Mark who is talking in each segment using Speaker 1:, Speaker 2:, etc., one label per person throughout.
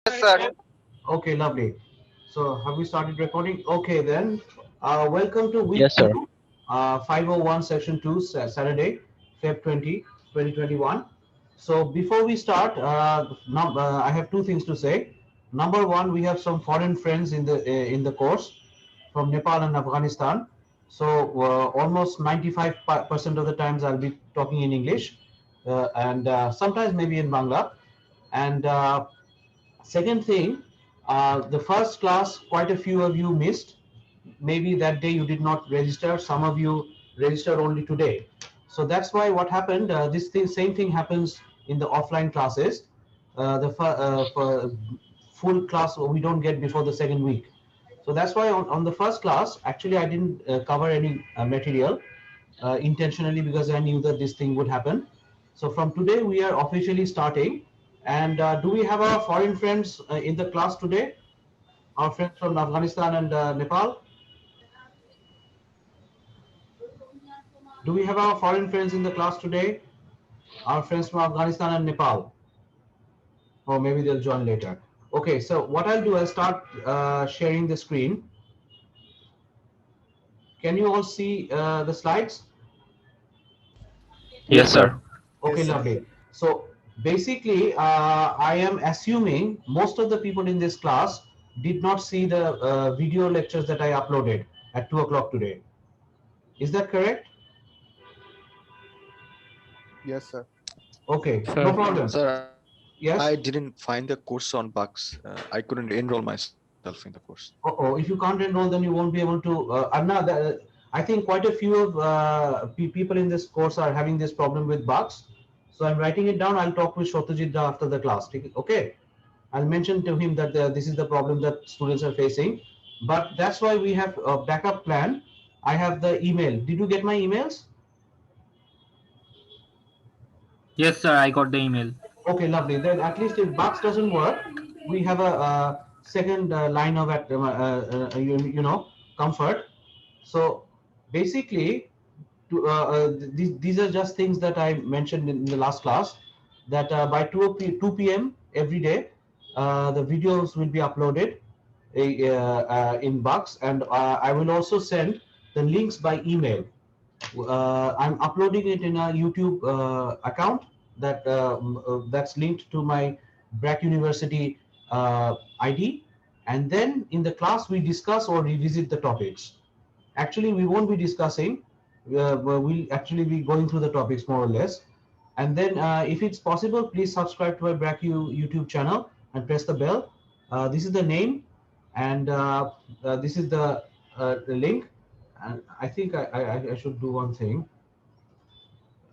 Speaker 1: Yes, sir.
Speaker 2: Okay, lovely. So have we started recording? Okay, then. Welcome to week
Speaker 3: Yes, sir.
Speaker 2: 2, 501 section 2, Saturday, Feb 2021. So before we start, I have two things to say. Number one, we have some foreign friends in the course from Nepal and Afghanistan. So almost 95% of the times I'll be talking in English, and sometimes maybe in Bangla. And second thing, the first class, quite a few of you missed. Maybe that day you did not register. Some of you registered only today. So that's why what happened. Same thing happens in the offline classes. For full class we don't get before the second week. So that's why on the first class, actually I didn't cover any material intentionally because I knew that this thing would happen. So from today we are officially starting. And do we have our foreign friends in the class today? Our friends from Afghanistan and Nepal? Do we have our foreign friends in the class today? Our friends from Afghanistan and Nepal? Or maybe they'll join later. Okay, so what I'll do, I'll start sharing the screen. Can you all see the slides?
Speaker 3: Yes,
Speaker 1: Yes,
Speaker 3: sir.
Speaker 1: sir.
Speaker 2: Okay, lovely. So basically, I am assuming most of the people in this class did not see the video lectures that I uploaded at 2 o'clock today. Is that correct?
Speaker 4: Yes, sir.
Speaker 2: Okay, no
Speaker 3: Sir.
Speaker 2: problem.
Speaker 4: Sir, I
Speaker 2: Yes?
Speaker 4: didn't find the course on Bugs. I couldn't enroll myself in the course.
Speaker 2: Oh, if you can't enroll, then you won't be able to. I think quite a few of people in this course are having this problem with bugs. So I'm writing it down. I'll talk with Shotajit after the class. Okay. I'll mention to him that this is the problem that students are facing. But that's why we have a backup plan. I have the email. Did you get my emails?
Speaker 1: Yes, sir. I got the email.
Speaker 2: Okay, lovely. Then at least if bugs doesn't work, we have a, second line of comfort. So basically, these are just things that I mentioned in the last class. That by 2 p.m. every day, the videos will be uploaded in Bugs, and I will also send the links by email. I'm uploading it in a YouTube account that's linked to my BRAC University ID, and then in the class we discuss or revisit the topics. Actually, we won't be discussing. We'll actually be going through the topics more or less. And then, if it's possible, please subscribe to my BRACU YouTube channel and press the bell. This is the name, and this is the link. And I think I should do one thing.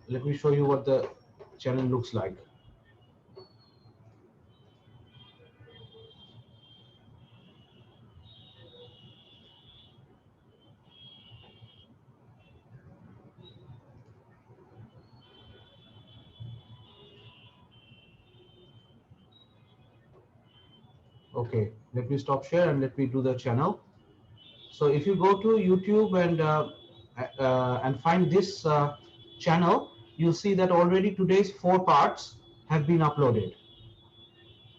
Speaker 2: Let me show you what the channel looks like. Okay, let me stop share and let me do the channel. So if you go to YouTube and find this channel, you'll see that already today's 4 parts have been uploaded.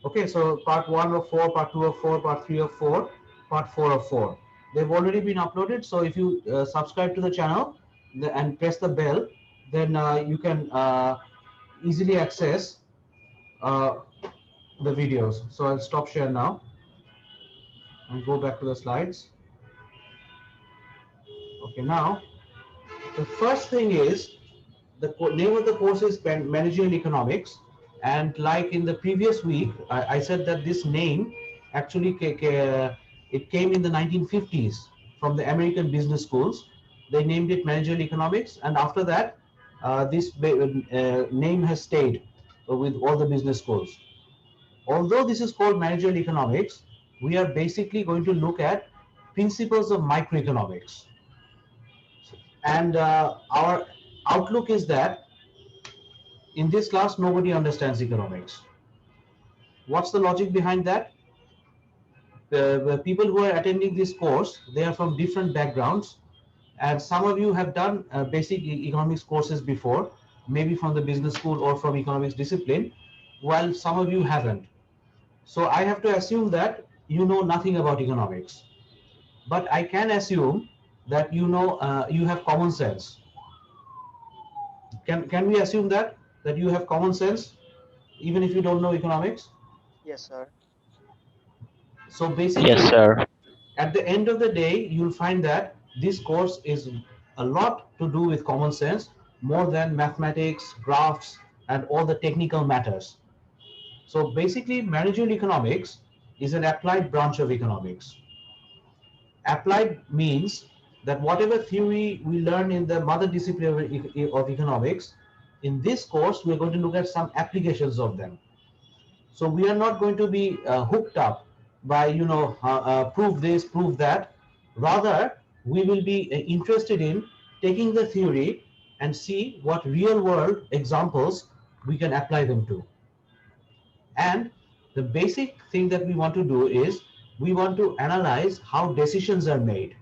Speaker 2: Okay, so part 1 of 4, part 2 of 4, part 3 of 4, part 4 of 4. They've already been uploaded. So if you subscribe to the channel and press the bell, then you can easily access uh, the videos. So I'll stop share now and go back to the slides. Okay, now the first thing is the name of the course is Managerial Economics, and like in the previous week, I said that this name actually it came in the 1950s from the American business schools. They named it Managerial Economics, and after that, this name has stayed with all the business schools. Although this is called Managerial Economics, we are basically going to look at principles of microeconomics, and our outlook is that in this class nobody understands economics. What's the logic behind that? The people who are attending this course, they are from different backgrounds, and some of you have done basic economics courses before, maybe from the business school or from economics discipline, while some of you haven't. So I have to assume that you know nothing about economics, but I can assume that you have common sense. Can we assume that you have common sense even if you don't know economics?
Speaker 3: Yes, sir.
Speaker 2: So
Speaker 1: Yes,
Speaker 2: basically,
Speaker 1: sir.
Speaker 2: at the end of the day, you'll find that this course is a lot to do with common sense more than mathematics, graphs, and all the technical matters. So basically, managerial economics is an applied branch of economics. Applied means that whatever theory we learn in the mother discipline of economics, in this course, we're going to look at some applications of them. So we are not going to be hooked up by prove this, prove that. Rather, we will be interested in taking the theory and see what real world examples we can apply them to. And the basic thing that we want to do is we want to analyze how decisions are made.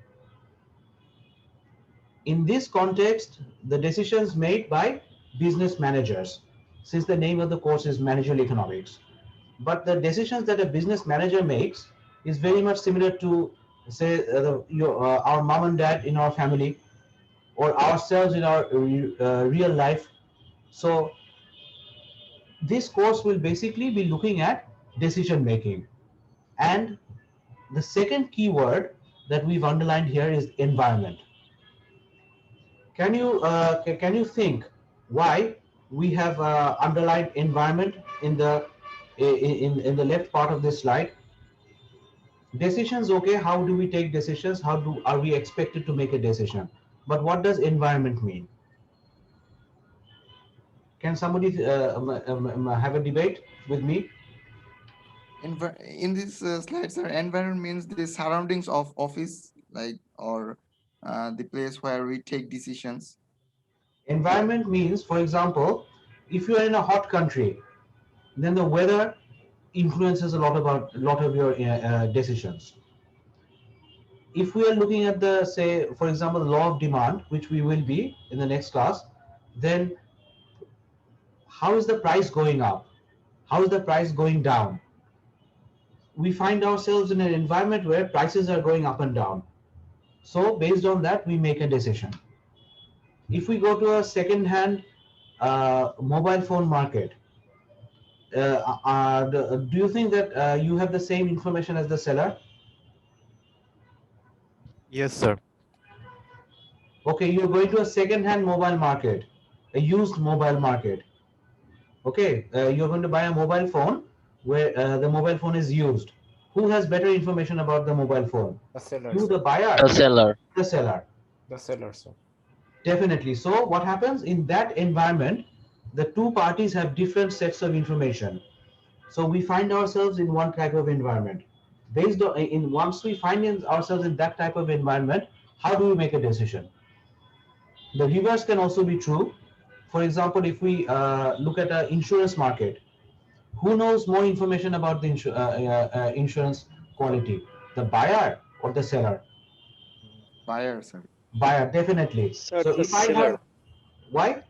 Speaker 2: In this context, the decisions made by business managers, since the name of the course is managerial economics. But the decisions that a business manager makes is very much similar to, say, our mom and dad in our family, or ourselves in our real life. So this course will basically be looking at decision making. And the second keyword that we've underlined here is environment. Can you think why we have underlined environment in the left part of this slide? Decisions, okay, how do we take decisions? How do are we expected to make a decision? But what does environment mean? Can somebody have a debate with me?
Speaker 5: In this slide, sir, environment means the surroundings of office, like, or the place where we take decisions.
Speaker 2: Environment means, for example, if you are in a hot country, then the weather influences a lot of your decisions. If we are looking at the, say, for example, the law of demand, which we will be in the next class, then how is the price going up? How is the price going down? We find ourselves in an environment where prices are going up and down. So based on that, we make a decision. If we go to a second-hand mobile phone market, do you think that you have the same information as the seller?
Speaker 6: Yes, sir.
Speaker 2: Okay, you're going to a second-hand mobile market, a used mobile market. Okay, you're going to buy a mobile phone where the mobile phone is used. Who has better information about the mobile phone?
Speaker 7: The seller,
Speaker 2: You,
Speaker 7: sir.
Speaker 2: the buyer,
Speaker 1: The seller.
Speaker 2: the seller.
Speaker 7: The seller, sir.
Speaker 2: Definitely. So what happens in that environment, the two parties have different sets of information. So we find ourselves in one type of environment. Based on in once we find ourselves in that type of environment, how do we make a decision? The reverse can also be true. For example, if we look at an insurance market, who knows more information about the insurance quality, the buyer or the seller?
Speaker 5: Buyer, sir.
Speaker 2: Buyer, definitely.
Speaker 3: Sir,
Speaker 2: So
Speaker 3: the
Speaker 2: if I
Speaker 3: seller.
Speaker 2: have, why?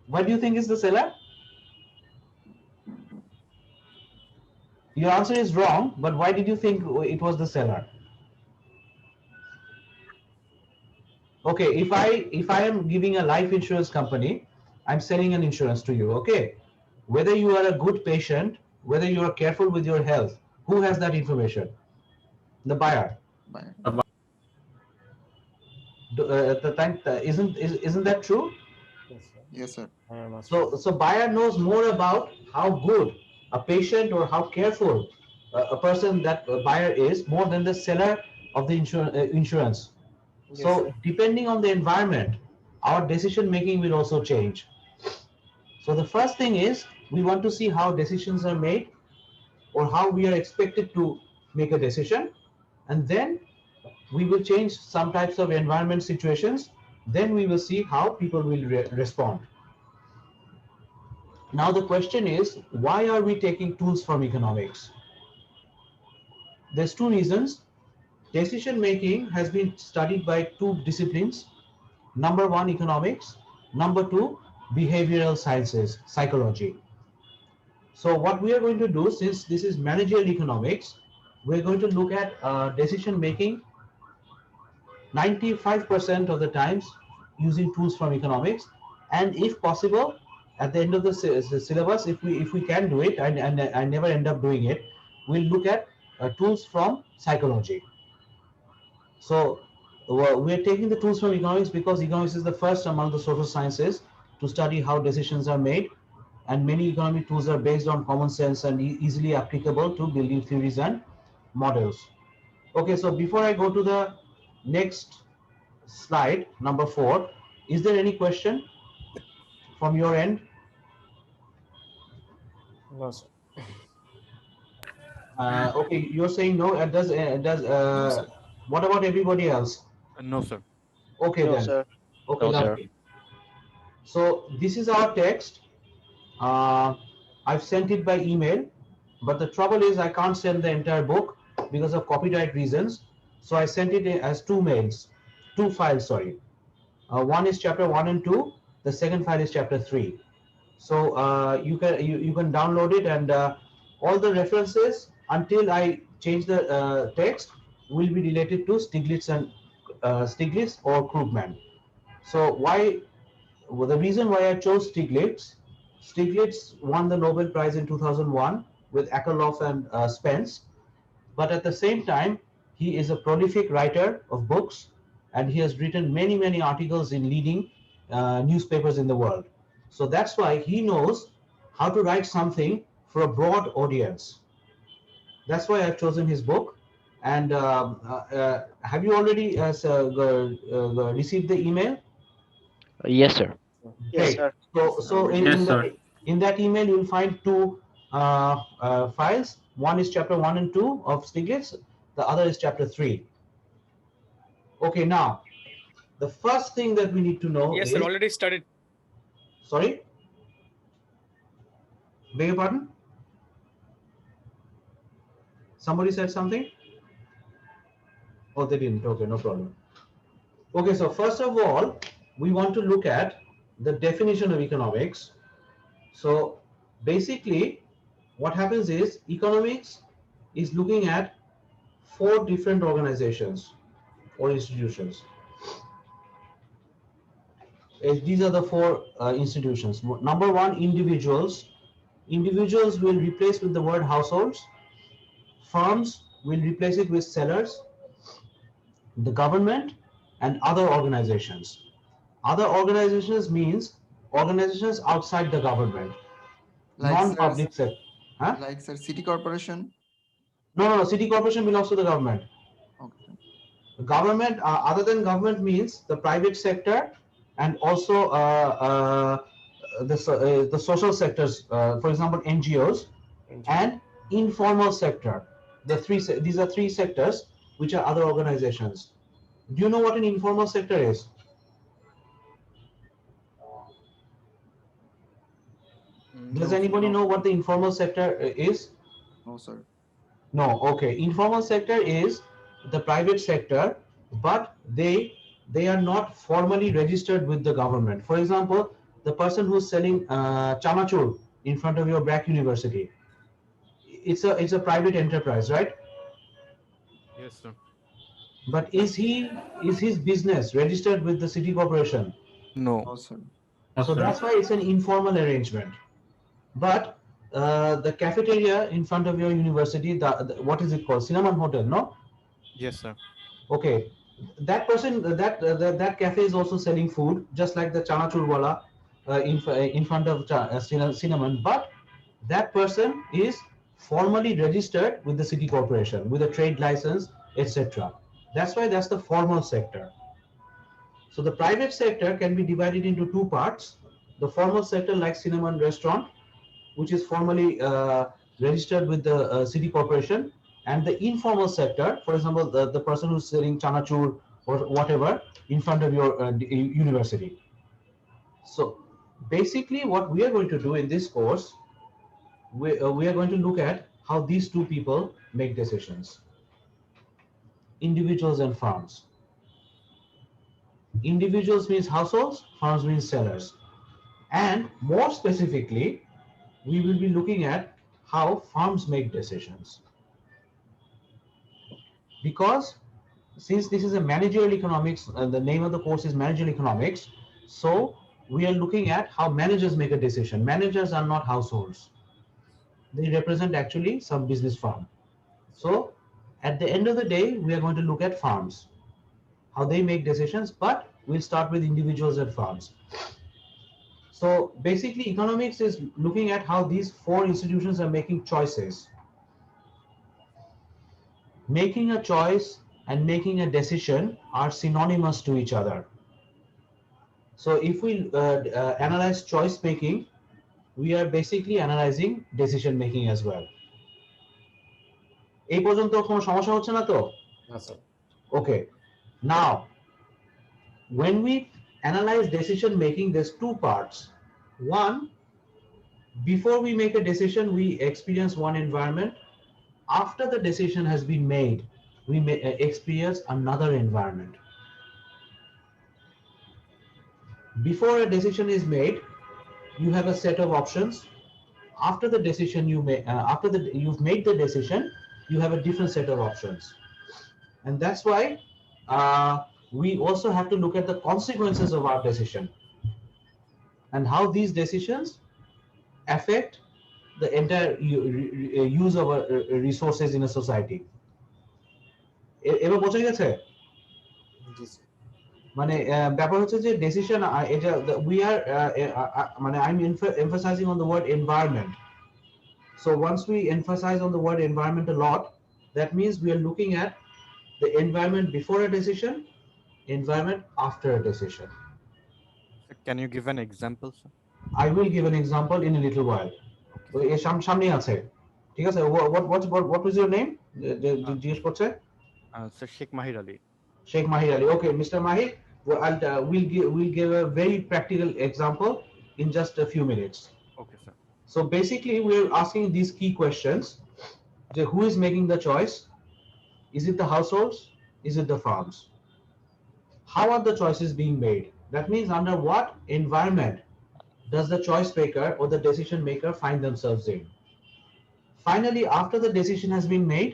Speaker 2: What do you think is the seller? Your answer is wrong, but why did you think it was the seller? Okay, if I am giving a life insurance company, I'm selling an insurance to you. Okay, whether you are a good patient, whether you are careful with your health, who has that information? The buyer.
Speaker 5: Buyer.
Speaker 2: Isn't that true?
Speaker 7: Yes, sir.
Speaker 5: Yes, sir.
Speaker 7: I am as
Speaker 2: So,
Speaker 7: well.
Speaker 2: so buyer knows more about how good a patient or how careful a person that buyer is more than the seller of the insurance.
Speaker 7: Yes,
Speaker 2: So
Speaker 7: sir.
Speaker 2: depending on the environment, our decision making will also change. So the first thing is we want to see how decisions are made or how we are expected to make a decision. And then we will change some types of environment situations. Then we will see how people will respond. Now the question is, why are we taking tools from economics? There's two reasons. Decision making has been studied by two disciplines. Number one, economics. Number two, behavioral sciences, psychology. So what we are going to do, since this is managerial economics, we're going to look at decision making 95% of the times using tools from economics, and if possible, at the end of the syllabus, if we can do it, and I never end up doing it, we'll look at tools from psychology. So we're taking the tools from economics because economics is the first among the social sciences to study how decisions are made, and many economic tools are based on common sense and easily applicable to building theories and models. Okay, so before I go to the next slide, number 4, is there any question from your end?
Speaker 7: No, sir.
Speaker 2: Okay, you're saying no.
Speaker 7: sir.
Speaker 2: What about everybody else?
Speaker 3: No, sir.
Speaker 2: Okay,
Speaker 6: No,
Speaker 2: then.
Speaker 6: sir.
Speaker 2: Okay,
Speaker 4: No, sir.
Speaker 2: lovely. So this is our text. I've sent it by email, but the trouble is I can't send the entire book because of copyright reasons. So I sent it as two files, sorry. One is chapter 1 and 2. The second file is chapter 3. So you can download it, and all the references until I change the text will be related to Stiglitz or Krugman. So the reason why I chose Stiglitz won the Nobel Prize in 2001 with Akerlof and Spence, but at the same time he is a prolific writer of books, and he has written many articles in leading newspapers in the world. So that's why he knows how to write something for a broad audience. That's why I've chosen his book. And have you already received the email?
Speaker 6: Yes, sir.
Speaker 2: Great.
Speaker 6: Yes, sir.
Speaker 2: So
Speaker 1: Yes, sir.
Speaker 2: in that email you'll find two files. One is chapter 1 and 2 of Stiglitz. The other is chapter 3. Okay, now the first thing that we need to know
Speaker 8: Yes,
Speaker 2: is,
Speaker 8: sir. Already studied.
Speaker 2: sorry, beg your pardon? Somebody said something? Oh, they didn't. Okay, no problem. Okay, so first of all, we want to look at the definition of economics. So basically, what happens is economics is looking at 4 different organizations or institutions. These are the 4 institutions. Number 1, individuals. Individuals will replace with the word households. Firms will replace it with sellers. The government and other organizations. Other organizations means organizations outside the government,
Speaker 5: Like
Speaker 2: non-public sector. Huh?
Speaker 5: like sir, city corporation.
Speaker 2: No. City corporation belongs to the government.
Speaker 5: Okay.
Speaker 2: Government, other than government, means the private sector and also the social sectors. For example, NGOs and informal sector. These are 3 sectors which are other organizations. Do you know what an informal sector is? Does anybody know what the informal sector is?
Speaker 5: No, sir.
Speaker 2: No. Okay. Informal sector is the private sector, but they are not formally registered with the government. For example, the person who's selling chamachur in front of your Brack University, it's a private enterprise, right?
Speaker 3: Yes, sir.
Speaker 2: But is his business registered with the city corporation?
Speaker 3: No.
Speaker 5: No, sir.
Speaker 2: So that's why it's an informal arrangement. But the cafeteria in front of your university, what is it called? Cinnamon Hotel, no?
Speaker 3: Yes, sir.
Speaker 2: Okay, that person, that cafe is also selling food, just like the chanachur wala in front of Cinnamon. But that person is formally registered with the city corporation, with a trade license, etc. That's why that's the formal sector. So the private sector can be divided into 2 parts. The formal sector, like Cinnamon Restaurant, which is formally registered with the city corporation, and the informal sector, for example, the person who's selling chanachur or whatever in front of your university. So basically what we are going to do in this course, we are going to look at how these 2 people make decisions. Individuals and firms. Individuals means households, firms means sellers. And more specifically, we will be looking at how firms make decisions. Because since this is a managerial economics, the name of the course is managerial economics, so we are looking at how managers make a decision. Managers are not households. They represent actually some business firm. So at the end of the day, we are going to look at firms, how they make decisions, but we'll start with individuals and firms. So basically economics is looking at how these four institutions are making choices. Making a choice and making a decision are synonymous to each other. So if we analyze choice making, we are basically analyzing decision making as well. এই পর্যন্ত কোনো সমস্যা হচ্ছে না তো?
Speaker 7: No, sir.
Speaker 2: Okay. Now, when we analyze decision making, there's two parts. One, before we make a decision, we experience one environment. After the decision has been made, we may experience another environment. Before a decision is made, you have a set of options. After the decision you've made the decision, you have a different set of options. And that's why we also have to look at the consequences of our decision and how these decisions affect the entire use of our resources in a society. এবার বোঝা গেছে?
Speaker 7: Yes, sir.
Speaker 2: মানে ব্যাপার হচ্ছে যে decision এটা we are মানে I'm emphasizing on the word environment. So once we emphasize on the word environment a lot, that means we are looking at the environment before a decision, environment after a decision.
Speaker 3: Can you give an example, sir?
Speaker 2: I will give an example in a little while. তো এর সামনে আছে, ঠিক আছে? What was your name? জিজ্ঞেস করছে
Speaker 3: Sir, Sheikh Mahir Ali.
Speaker 2: Sheikh Mahir Ali. Okay, Mr. Mahir, we'll give a very practical example in just a few minutes.
Speaker 3: Okay, sir.
Speaker 2: So basically, we're asking these key questions: who is making the choice? Is it the households? Is it the farms? How are the choices being made? That means under what environment does the choice maker or the decision maker find themselves in? Finally, after the decision has been made,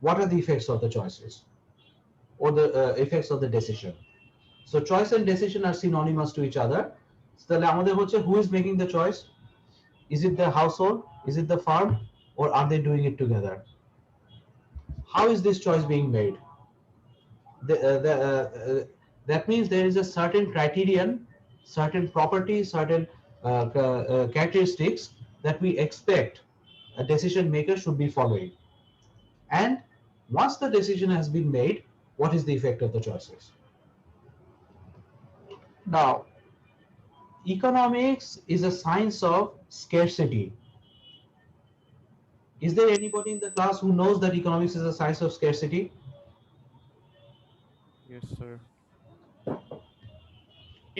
Speaker 2: what are the effects of the choices or the effects of the decision? So choice and decision are synonymous to each other. So who is making the choice? Is it the household? Is it the farm? Or are they doing it together? How is this choice being made? That means there is a certain criterion, certain property, certain characteristics that we expect a decision maker should be following. And once the decision has been made, what is the effect of the choices? Now, economics is a science of scarcity. Is there anybody in the class who knows that economics is a science of scarcity?
Speaker 3: Yes, sir.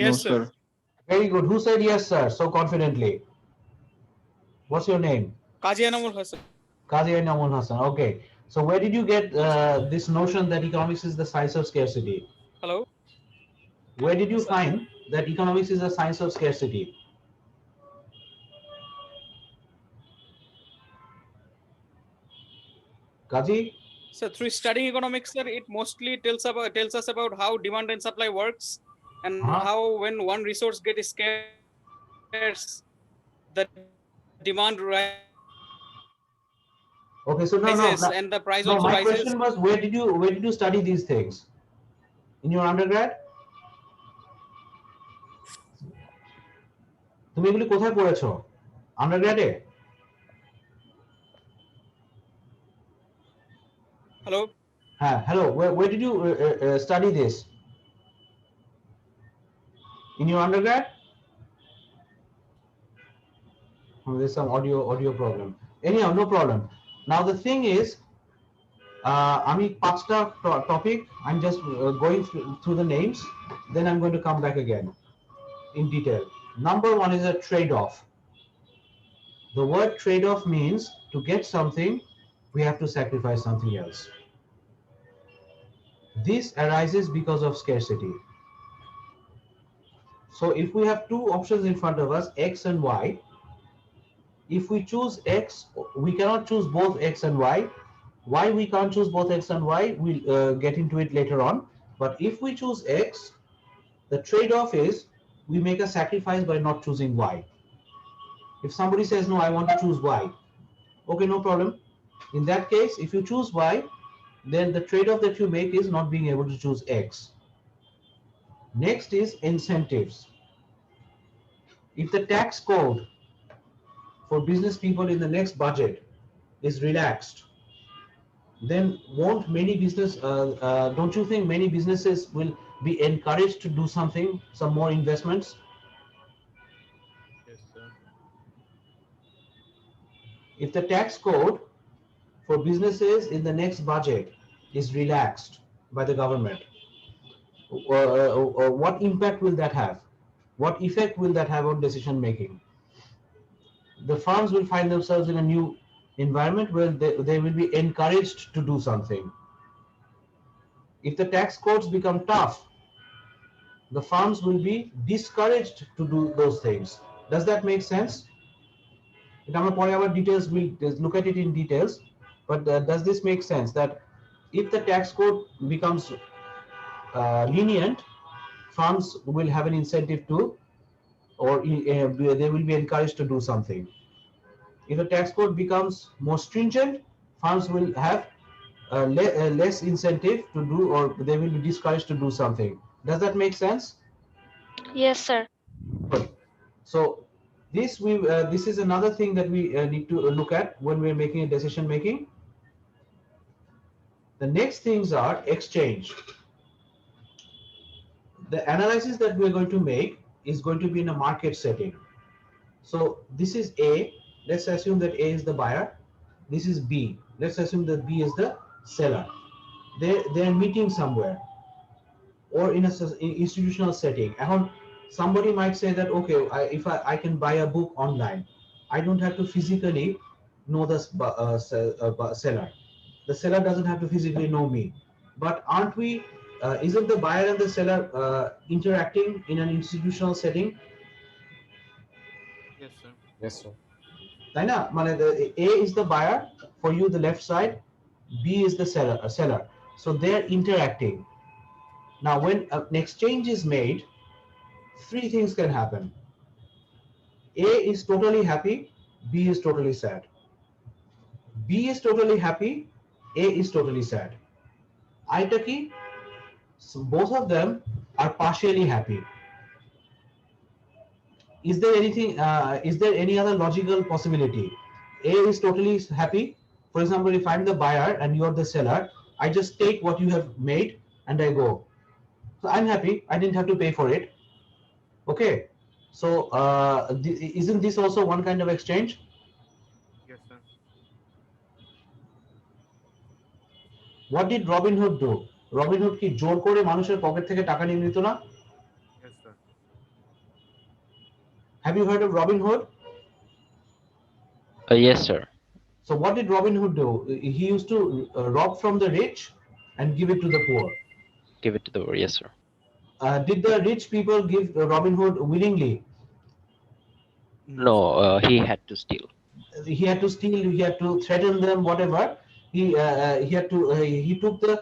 Speaker 4: No, sir.
Speaker 2: Very good. Who said yes, sir, so confidently? What's your name?
Speaker 8: Kazi Anamul Hassan.
Speaker 2: Qazi Namul Hassan. Okay. So where did you get this notion that economics is the science of scarcity?
Speaker 8: Hello.
Speaker 2: Where did you find that economics is a science of scarcity? Qazi?
Speaker 8: So through studying economics, sir, it mostly tells us about how demand and supply works, and how when one resource gets scarce, the demand rises
Speaker 2: Okay, so no,
Speaker 8: and the price
Speaker 2: no,
Speaker 8: also
Speaker 2: my
Speaker 8: rises.
Speaker 2: question was where did you study these things? In your undergrad? তুমি এগুলি কোথায় পড়েছো? আন্ডারগ্রেডে?
Speaker 8: Hello.
Speaker 2: Hello. Where did you study this? In your undergrad? Oh, there's some audio problem. Anyhow, no problem. Now the thing is, আমি পাঁচটা topic. I'm just going through the names. Then I'm going to come back again in detail. Number one is a trade-off. The word trade-off means to get something, we have to sacrifice something else. This arises because of scarcity. So if we have two options in front of us, X and Y, If we choose X, we cannot choose both X and Y. Why we can't choose both X and Y, we'll get into it later on. But if we choose X, the trade-off is we make a sacrifice by not choosing Y. If somebody says, no, I want to choose Y, okay, no problem. In that case, if you choose Y, then the trade-off that you make is not being able to choose X. Next is incentives. If the tax code for business people in the next budget is relaxed, then won't many business, don't you think many businesses will be encouraged to do something, some more investments?
Speaker 3: Yes, sir.
Speaker 2: If the tax code for businesses in the next budget is relaxed by the government, what impact will that have? What effect will that have on decision making? The firms will find themselves in a new environment where they will be encouraged to do something. If the tax codes become tough, the firms will be discouraged to do those things. Does that make sense? Details, we'll look at it in details, but does this make sense that if the tax code becomes lenient, firms will have an incentive to, or they will be encouraged to do something. If the tax code becomes more stringent, firms will have less incentive to do, or they will be discouraged to do something. Does that make sense?
Speaker 9: Yes, sir.
Speaker 2: Good. So this is another thing that we need to look at when we're making a decision making. The next things are exchange. The analysis that we're going to make is going to be in a market setting. So this is A. Let's assume that A is the buyer. This is B. Let's assume that B is the seller. They're meeting somewhere or in an institutional setting. And somebody might say that, okay, if I can buy a book online, I don't have to physically know the seller. The seller doesn't have to physically know me. But aren't we, isn't the buyer and the seller interacting in an institutional setting?
Speaker 3: Yes, sir.
Speaker 7: Yes, sir.
Speaker 2: A is the buyer, for you the left side, B is the seller. So they're interacting. Now when an exchange is made, three things can happen. A is totally happy, B is totally sad. B is totally happy, A is totally sad. Aitaki, so both of them are partially happy. Is there anything? Is there any other logical possibility? A is totally happy. For example, if I'm the buyer and you're the seller, I just take what you have made and I go. So I'm happy. I didn't have to pay for it. Okay. So isn't this also one kind of exchange?
Speaker 3: Yes, sir.
Speaker 2: What did Robin Hood do? Robin Hood কি জোর করে মানুষের pocket থেকে টাকা নিয়ে নিত না?
Speaker 3: Yes, sir.
Speaker 2: Have you heard of Robin Hood?
Speaker 6: Yes, sir.
Speaker 2: So what did Robin Hood do? He used to rob from the rich and give it to the poor.
Speaker 6: Give it to the yes, sir.
Speaker 2: Did the rich people give Robin Hood willingly?
Speaker 6: No, he had to steal.
Speaker 2: He had to steal. He had to threaten them. Whatever. He took the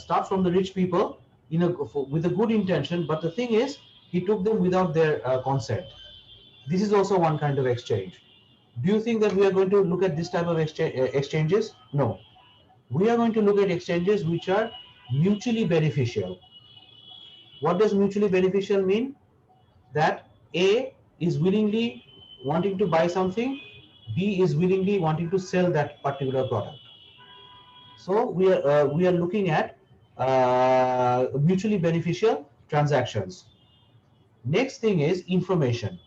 Speaker 2: stuff from the rich people with a good intention. But the thing is, he took them without their consent. This is also one kind of exchange. Do you think that we are going to look at this type of exchanges? No. We are going to look at exchanges which are mutually beneficial. What does mutually beneficial mean? That A is willingly wanting to buy something, B is willingly wanting to sell that particular product. So we are looking at mutually beneficial transactions. Next thing is information.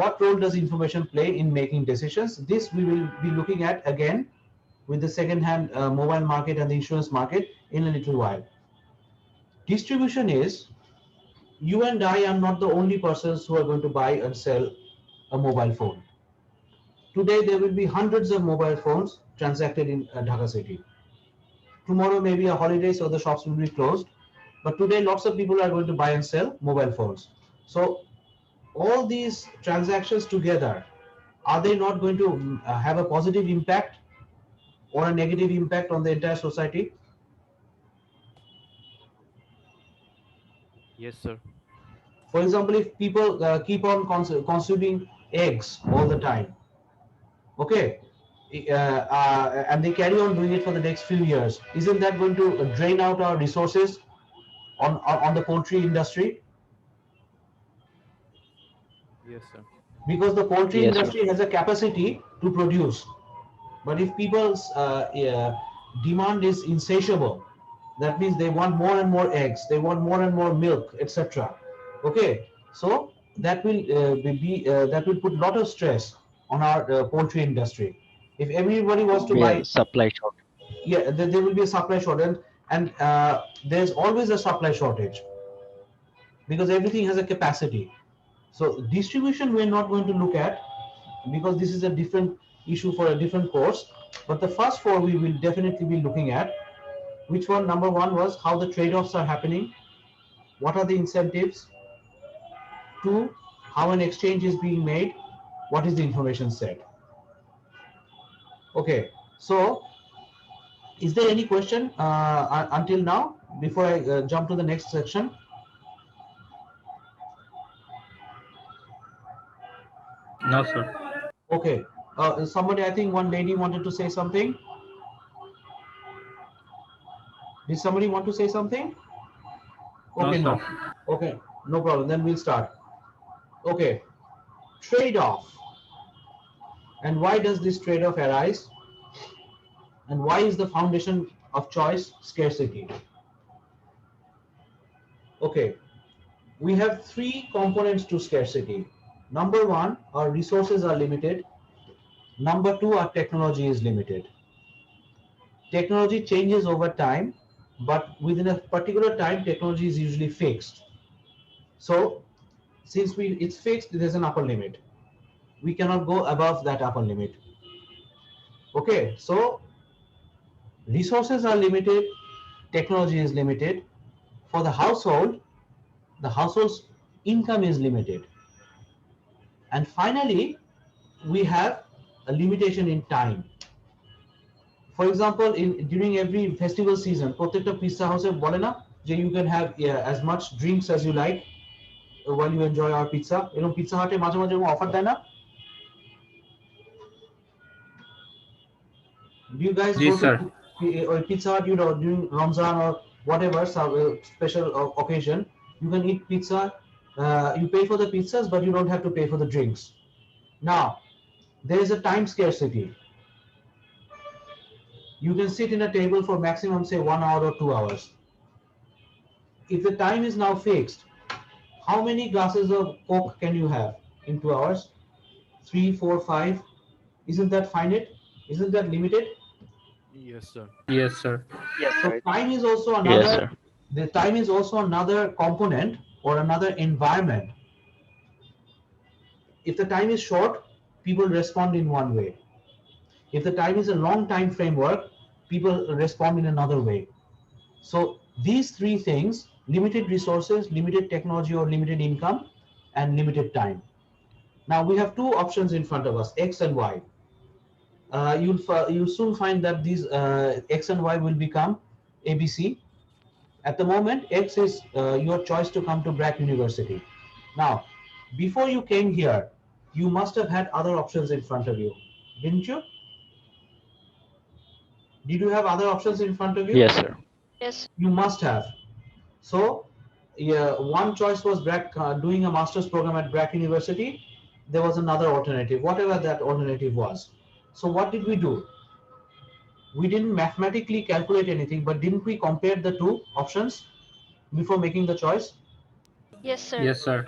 Speaker 2: What role does information play in making decisions? This we will be looking at again with the second-hand mobile market and the insurance market in a little while. Distribution is, you and I are not the only persons who are going to buy and sell a mobile phone. Today there will be hundreds of mobile phones transacted in Dhaka city. Tomorrow may be a holiday, so the shops will be closed. But today lots of people are going to buy and sell mobile phones. So all these transactions together, are they not going to have a positive impact or a negative impact on the entire society?
Speaker 3: Yes, sir.
Speaker 2: For example, if people keep on consuming eggs all the time, okay, and they carry on doing it for the next few years, isn't that going to drain out our resources on the poultry industry?
Speaker 3: Yes, sir.
Speaker 2: Because the poultry
Speaker 6: Yes, sir.
Speaker 2: industry has a capacity to produce, but if people's demand is insatiable, that means they want more and more eggs, they want more and more milk, etc. Okay, so that will that will put a lot of stress on our poultry industry. If everybody was to
Speaker 6: Yeah,
Speaker 2: buy,
Speaker 6: supply short.
Speaker 2: yeah, there will be a supply shortage, and there's always a supply shortage because everything has a capacity. So distribution we're not going to look at because this is a different issue for a different course. But the first four we will definitely be looking at. Which one? Number one was how the trade-offs are happening. What are the incentives? Two, how an exchange is being made. What is the information set? Okay, so is there any question until now before I jump to the next section?
Speaker 1: No, sir.
Speaker 2: Okay, somebody, I think one lady wanted to say something. Did somebody want to say something?
Speaker 1: No,
Speaker 2: Okay, no.
Speaker 1: sir.
Speaker 2: Okay, no problem. Then we'll start. Okay, trade-off. And why does this trade-off arise? And why is the foundation of choice scarcity? Okay, we have three components to scarcity. Number one, our resources are limited. Number two, our technology is limited. Technology changes over time, but within a particular time, technology is usually fixed. So since it's fixed, there's an upper limit. We cannot go above that upper limit. Okay, so resources are limited, technology is limited. For the household's income is limited. And finally, we have a limitation in time. For example, during every festival season, প্রত্যেকটা pizza house বলে না যে you can have as much drinks as you like while you enjoy our pizza. এরকম pizza হাটে মাঝে মাঝে offer দেয় না? Do you guys
Speaker 1: Yes,
Speaker 2: go
Speaker 1: sir.
Speaker 2: to Pizza Hut, you know, during Ramzan or whatever special occasion? You can eat pizza. You pay for the pizzas, but you don't have to pay for the drinks. Now, there is a time scarcity. You can sit in a table for maximum, say, 1 hour or 2 hours. If the time is now fixed, how many glasses of Coke can you have in 2 hours? 3, 4, 5? Isn't that finite? Isn't that limited?
Speaker 3: Yes, sir.
Speaker 1: Yes, sir.
Speaker 2: So time is also
Speaker 6: Yes,
Speaker 2: another.
Speaker 6: sir.
Speaker 2: The time is also another component or another environment. If the time is short, people respond in one way. If the time is a long time framework, people respond in another way. So these three things: limited resources, limited technology or limited income, and limited time. Now we have two options in front of us, X and Y. You'll soon find that these X and Y will become ABC. At the moment, X is your choice to come to BRAC University. Now, before you came here, you must have had other options in front of you, didn't you? Did you have other options in front of you?
Speaker 6: Yes, sir.
Speaker 9: Yes.
Speaker 2: You must have. So, yeah, one choice was BRAC, doing a master's program at BRAC University. There was another alternative, whatever that alternative was. So what did we do? We didn't mathematically calculate anything, but didn't we compare the two options before making the choice?
Speaker 9: Yes, sir.
Speaker 1: Yes, sir.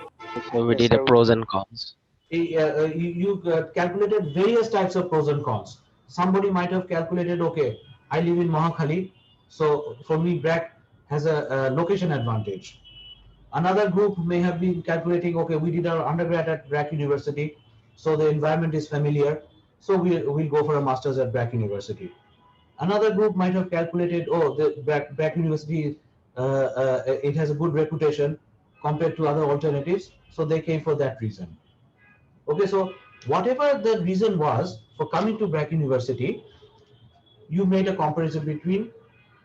Speaker 6: So we did a pros and cons.
Speaker 2: You calculated various types of pros and cons. Somebody might have calculated, okay, I live in Mahakhali, so for me BRAC has a location advantage. Another group may have been calculating, okay, we did our undergrad at BRAC University, so the environment is familiar, so we'll go for a master's at BRAC University. Another group might have calculated, oh, the BRAC University, it has a good reputation, compared to other alternatives, so they came for that reason. Okay, so whatever the reason was for coming to BRAC University, you made a comparison between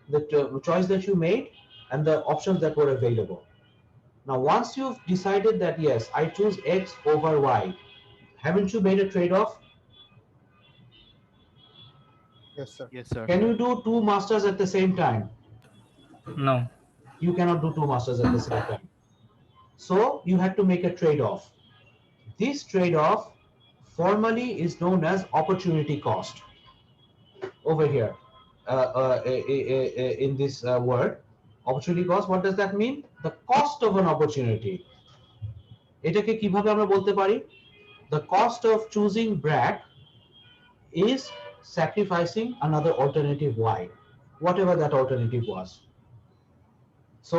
Speaker 2: the choice that you made and the options that were available. Now, once you've decided that yes, I choose X over Y, haven't you made a trade-off?
Speaker 7: Yes, sir.
Speaker 3: Yes, sir.
Speaker 2: Can you do two masters at the same time?
Speaker 1: No.
Speaker 2: You cannot do two masters at the same time. So you had to make a trade-off. This trade-off formally is known as opportunity cost. Over here, in this word, opportunity cost. What does that mean? The cost of an opportunity. এটাকে কিভাবে আমরা বলতে পারি? The cost of choosing BRAC is sacrificing another alternative Y, whatever that alternative was. So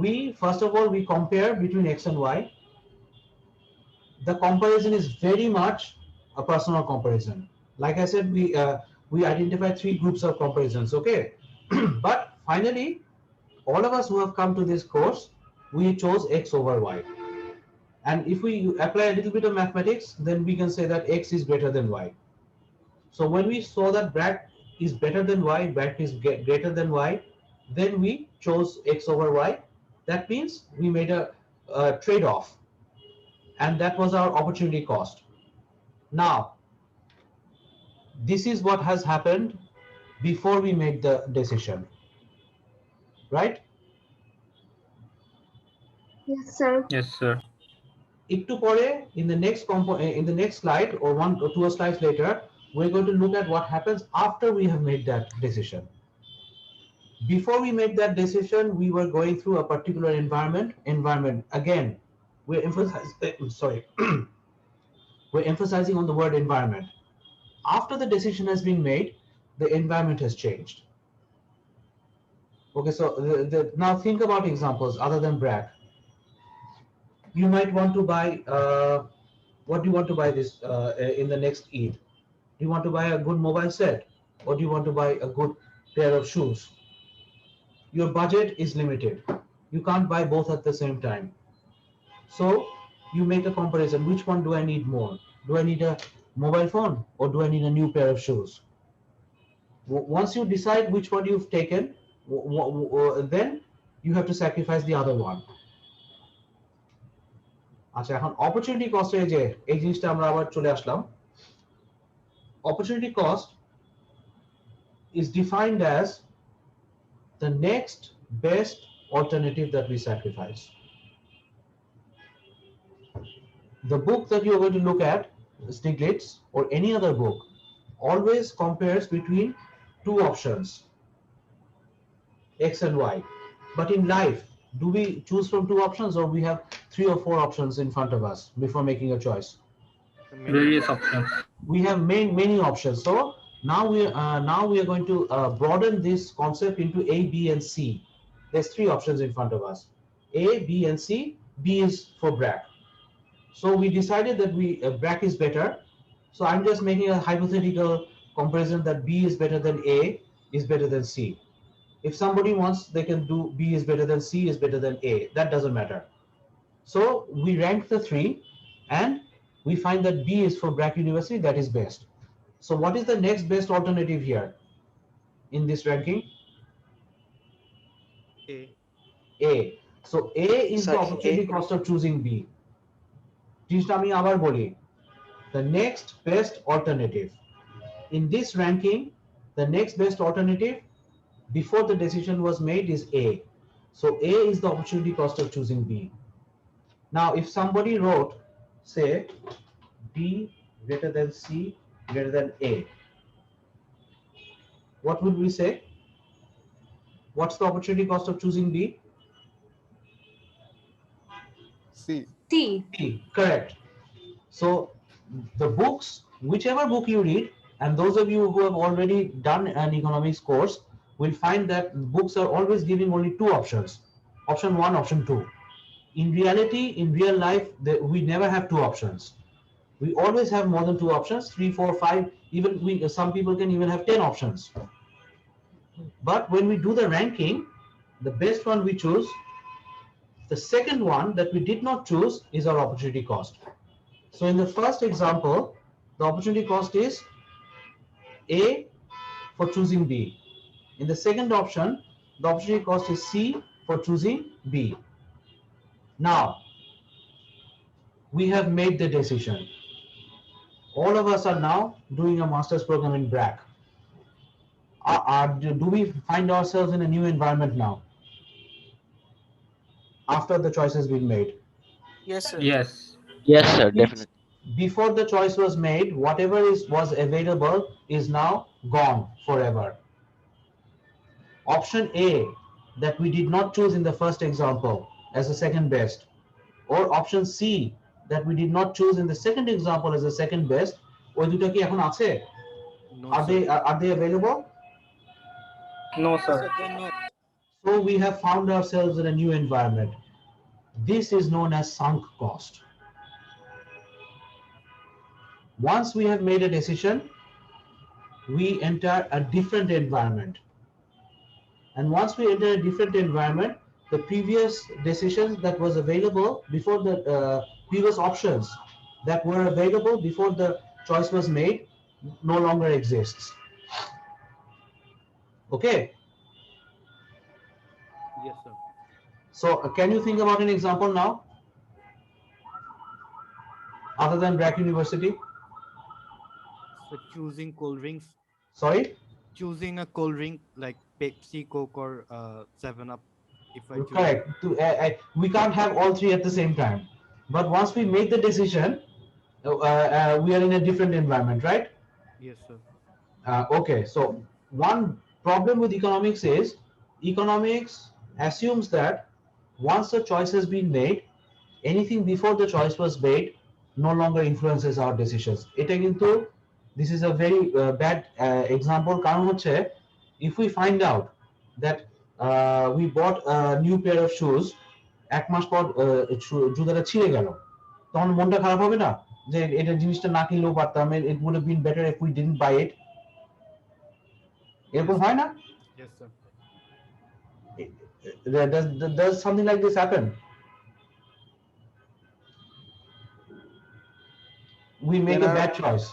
Speaker 2: we, first of all, we compare between X and Y. The comparison is very much a personal comparison. Like I said, we identified three groups of comparisons, okay? But finally, all of us who have come to this course, we chose X over Y. And if we apply a little bit of mathematics, then we can say that X is greater than Y. So when we saw that BRAC is better than Y, BRAC is greater than Y, then we chose X over Y. That means we made a trade-off, and that was our opportunity cost. Now, this is what has happened before we made the decision, right?
Speaker 9: Yes, sir.
Speaker 1: Yes, sir.
Speaker 2: একটু পরে, in the next slide or one or two slides later, we're going to look at what happens after we have made that decision. Before we made that decision, we were going through a particular environment. Again, we're emphasizing on the word environment. After the decision has been made, the environment has changed. Okay, so now think about examples other than BRAC. You might want to buy, what do you want to buy this in the next Eid? Do you want to buy a good mobile set, or do you want to buy a good pair of shoes? Your budget is limited. You can't buy both at the same time. So you make a comparison. Which one do I need more? Do I need a mobile phone, or do I need a new pair of shoes? Once you decide which one you've taken, then you have to sacrifice the other one. আচ্ছা, এখন opportunity cost এর যে এই জিনিসটা আমরা আবার চলে আসলাম। Opportunity cost is defined as the next best alternative that we sacrifice. The book that you're going to look at, Stiglitz or any other book, always compares between two options, X and Y. But in life, do we choose from two options, or we have 3 or 4 options in front of us before making a choice?
Speaker 1: Various options.
Speaker 2: We have many options. So now we are going to broaden this concept into A, B, and C. There's 3 options in front of us: A, B, and C. B is for BRAC. So we decided that BRAC is better. So I'm just making a hypothetical comparison that B is better than A is better than C. If somebody wants, they can do B is better than C is better than A. That doesn't matter. So we rank the 3, and we find that B is for BRAC University, that is best. So what is the next best alternative here in this ranking? A. So A is the opportunity cost of choosing B. জিনিসটা আমি আবার বলি, the next best alternative in this ranking, the next best alternative before the decision was made is A. So A is the opportunity cost of choosing B. Now if somebody wrote, say, B greater than C greater than A, what would we say? What's the opportunity cost of choosing B?
Speaker 7: C.
Speaker 9: T.
Speaker 2: B, correct. So the books, whichever book you read, and those of you who have already done an economics course will find that books are always giving only 2 options, option 1, option 2. In reality, in real life, we never have 2 options. We always have more than 2 options, 3, 4, 5, even some people can even have 10 options. But when we do the ranking, the best one we choose, The second one that we did not choose is our opportunity cost. So in the first example, the opportunity cost is A for choosing B. In the second option, the opportunity cost is C for choosing B. Now, we have made the decision. All of us are now doing a master's program in BRAC. Do we find ourselves in a new environment now? After the choice has been made.
Speaker 8: Yes, sir.
Speaker 1: Yes.
Speaker 6: Yes, sir, definitely.
Speaker 2: Before the choice was made, whatever was available is now gone forever. Option A that we did not choose in the first example as the second best, or option C that we did not choose in the second example as the second best, ওই দুটো কি এখন আছে?
Speaker 3: No,
Speaker 2: Are
Speaker 3: sir.
Speaker 2: they available?
Speaker 1: No, sir.
Speaker 2: So we have found ourselves in a new environment. This is known as sunk cost. Once we have made a decision, we enter a different environment. And once we enter a different environment, the previous decisions that was available before the previous options that were available before the choice was made no longer exists. Okay.
Speaker 3: Yes, sir.
Speaker 2: So can you think about an example now? Other than BRAC University?
Speaker 3: So choosing cold drinks,
Speaker 2: Sorry?
Speaker 3: choosing a cold drink like Pepsi, Coke, or 7-Up. If I choose.
Speaker 2: Correct. We can't have all three at the same time. But once we make the decision, we are in a different environment, right?
Speaker 3: Yes, sir.
Speaker 2: Okay, so one problem with economics is economics assumes that once a choice has been made, anything before the choice was made no longer influences our decisions. এটা কিন্তু this is a very bad example. কারণ হচ্ছে if we find out that we bought a new pair of shoes, এক মাস পর জুতাটা ছিঁড়ে গেল, তখন মনটা খারাপ হবে না যে এটা জিনিসটা না কিনলেও পারতাম, it would have been better if we didn't buy it. এরকম হয় না?
Speaker 3: Yes, sir.
Speaker 2: Does something like this happen? We make a bad choice.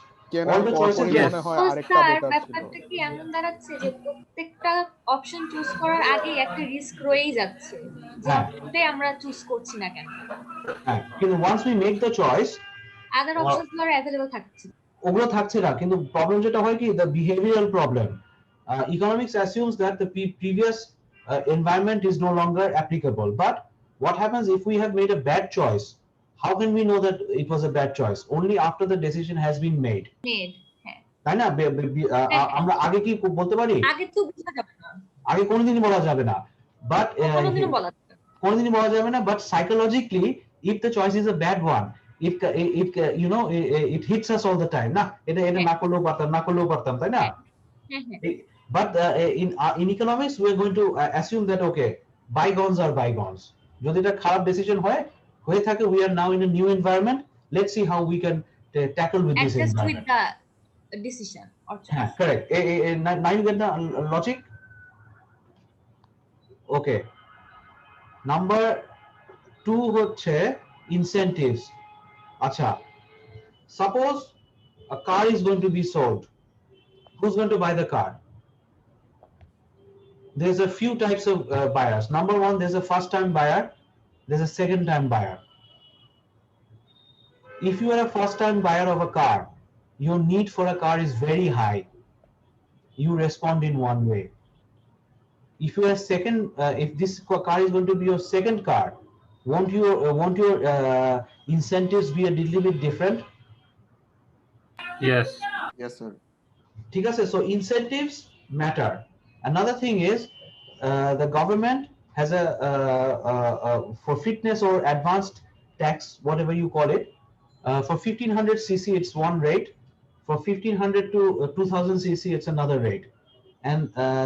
Speaker 2: All the choices
Speaker 1: yes.
Speaker 7: মনে হয়
Speaker 10: তো
Speaker 7: আরেকটা
Speaker 10: স্যার
Speaker 7: বেটার ছিল।
Speaker 10: ব্যাপারটা কি এমন দাঁড়াচ্ছে যে প্রত্যেকটা অপশন চুজ করার আগে একটা রিস্ক রয়েই যাচ্ছে যে
Speaker 2: হ্যাঁ।
Speaker 10: কোনটাই আমরা চুজ করছি না কেন,
Speaker 2: হ্যাঁ, কিন্তু once we make the choice,
Speaker 10: আদার অপশনগুলো আর অ্যাভেলেবল থাকছে না।
Speaker 2: ওগুলো থাকছে না, কিন্তু প্রবলেম যেটা হয় কি, the behavioral problem. Economics assumes that the previous environment is no longer applicable. But what happens if we have made a bad choice? How can we know that it was a bad choice? Only after the decision has been made.
Speaker 10: নেড হ্যাঁ,
Speaker 2: তাই না? আমরা আগে কি বলতে পারি?
Speaker 10: আগে তো বোঝা যাবে না,
Speaker 2: আগে কোনোদিনই বলা যাবে না। But
Speaker 10: কোনোদিনও বলা যাবে না।
Speaker 2: কোনোদিনই বলা যাবে না, but psychologically if the choice is a bad one, it you know it hits us all the time. না এটা না করলেও পারতাম তাই না?
Speaker 10: হ্যাঁ হ্যাঁ,
Speaker 2: But in economics we are going to assume that okay, bygones are bygones. যদি এটা খারাপ decision হয়ে থাকে, we are now in a new environment. Let's see how we can tackle with this
Speaker 10: adjust with
Speaker 2: environment.
Speaker 10: The decision or
Speaker 2: হ্যাঁ,
Speaker 10: choice.
Speaker 2: correct. Now you get the logic? Okay. Number 2 হচ্ছে incentives. আচ্ছা, suppose a car is going to be sold. Who's going to buy the car? There's a few types of buyers. Number one, there's a first time buyer, there's a second time buyer. If you are a first time buyer of a car, your need for a car is very high. You respond in one way. If you are second, if this car is going to be your second car, won't your incentives be a little bit different?
Speaker 1: Yes.
Speaker 5: Yes, sir.
Speaker 2: ঠিক আছে, so incentives matter. Another thing is the government has a for fitness or advanced tax, whatever you call it, for 1500 cc it's one rate, for 1500 to 2000 cc it's another rate, and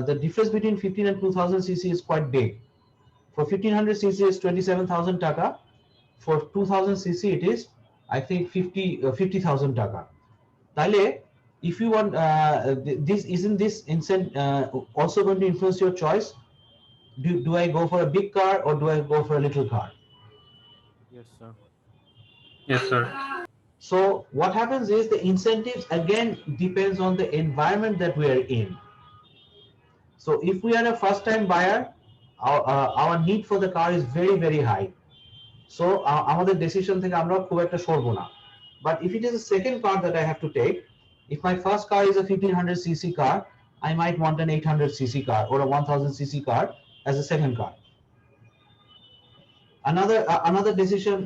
Speaker 2: the difference between 15 and 2000 cc is quite big. For 1500 cc it's 27,000 taka, for 2000 cc it is I think 50,000 taka. তাহলে if you want isn't this also going to influence your choice? Do I go for a big car or do I go for a little car?
Speaker 3: Yes, sir.
Speaker 1: Yes, sir.
Speaker 2: So what happens is the incentives again depends on the environment that we are in. So if we are a first time buyer, our need for the car is very very high. So আমাদের decision থেকে আমরা খুব একটা সরবো না. But if it is a second car that I have to take, if my first car is a 1500cc car, I might want an 800cc car or a 1000cc car as a second car. Another decision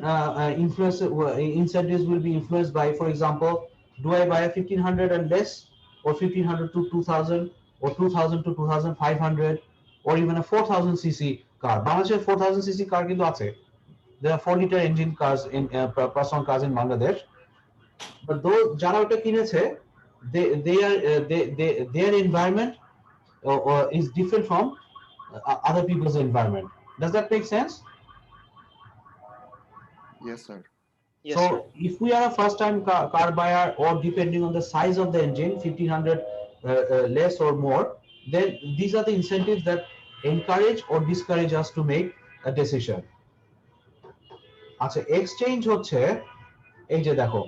Speaker 2: influence incentives will be influenced by, for example, do I buy a 1500 and less, or 1500 to 2000, or 2000 to 2500, or even a 4000cc car. Bangladesh 4000cc car কিন্তু আছে. There are 4-liter engine cars in person cars in Bangladesh. But those যারা ওটা কিনেছে, their environment is different from other people's environment. Does that make sense?
Speaker 5: Yes, sir.
Speaker 1: Yes,
Speaker 2: So
Speaker 1: sir.
Speaker 2: if we are a first time car buyer, or depending on the size of the engine, 1500 less or more, then these are the incentives that encourage or discourage us to make a decision. আচ্ছা, exchange হচ্ছে এই যে দেখো,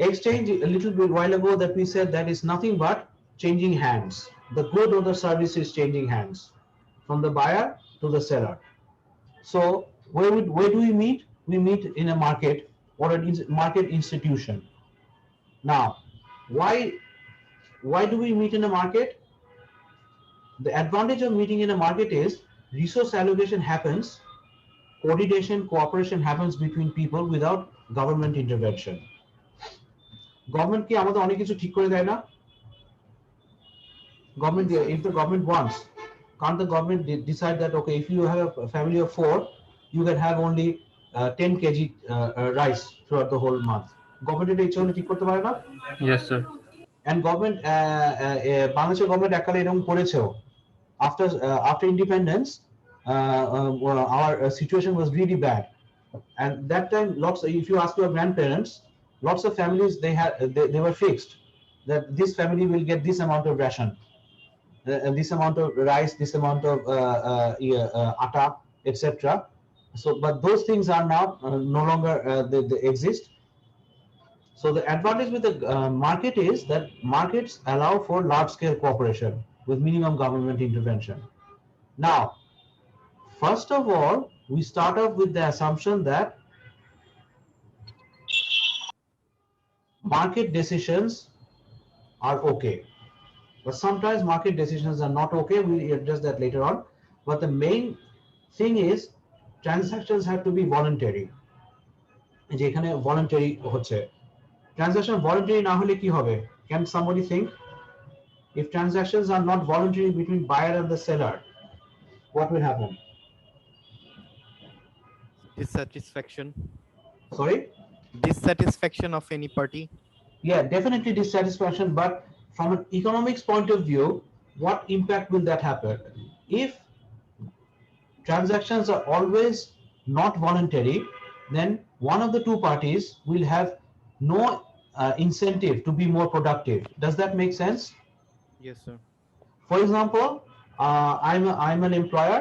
Speaker 2: exchange a little bit while ago that we said that is nothing but changing hands. The good or the service is changing hands from the buyer to the seller. So where do we meet? We meet in a market or a market institution. Now, why do we meet in a market? The advantage of meeting in a market is resource allocation happens, coordination, cooperation happens between people without government intervention. Government কি আমাদের অনেক কিছু ঠিক করে দেয় না? Government, if the government wants, can't the government decide that, okay, if you have a family of 4, you can have only 10 kg rice throughout the whole month? Government এটা ইচ্ছা হলে ঠিক করতে পারে না?
Speaker 1: Yes, sir.
Speaker 2: And government, বাংলাদেশের government এককালে এরকম করেছেও. After independence, our situation was really bad, and that time if you ask your grandparents, lots of families they were fixed that this family will get this amount of ration, this amount of rice, this amount of atta, etc. So but those things are now no longer they exist. So the advantage with the market is that markets allow for large scale cooperation with minimum government intervention. Now, first of all, we start off with the assumption that market decisions are okay. But sometimes market decisions are not okay. We address that later on. But the main thing is transactions have to be voluntary. যেখানে voluntary হচ্ছে, transaction voluntary না হলে কি হবে? Can somebody think? If transactions are not voluntary between buyer and the seller, what will happen?
Speaker 3: Dissatisfaction.
Speaker 2: Sorry?
Speaker 3: Dissatisfaction of any party.
Speaker 2: Yeah, definitely dissatisfaction, but from an economics point of view, what impact will that happen? If transactions are always not voluntary, then one of the two parties will have no incentive to be more productive. Does that make sense?
Speaker 3: Yes, sir.
Speaker 2: For example, I'm an employer.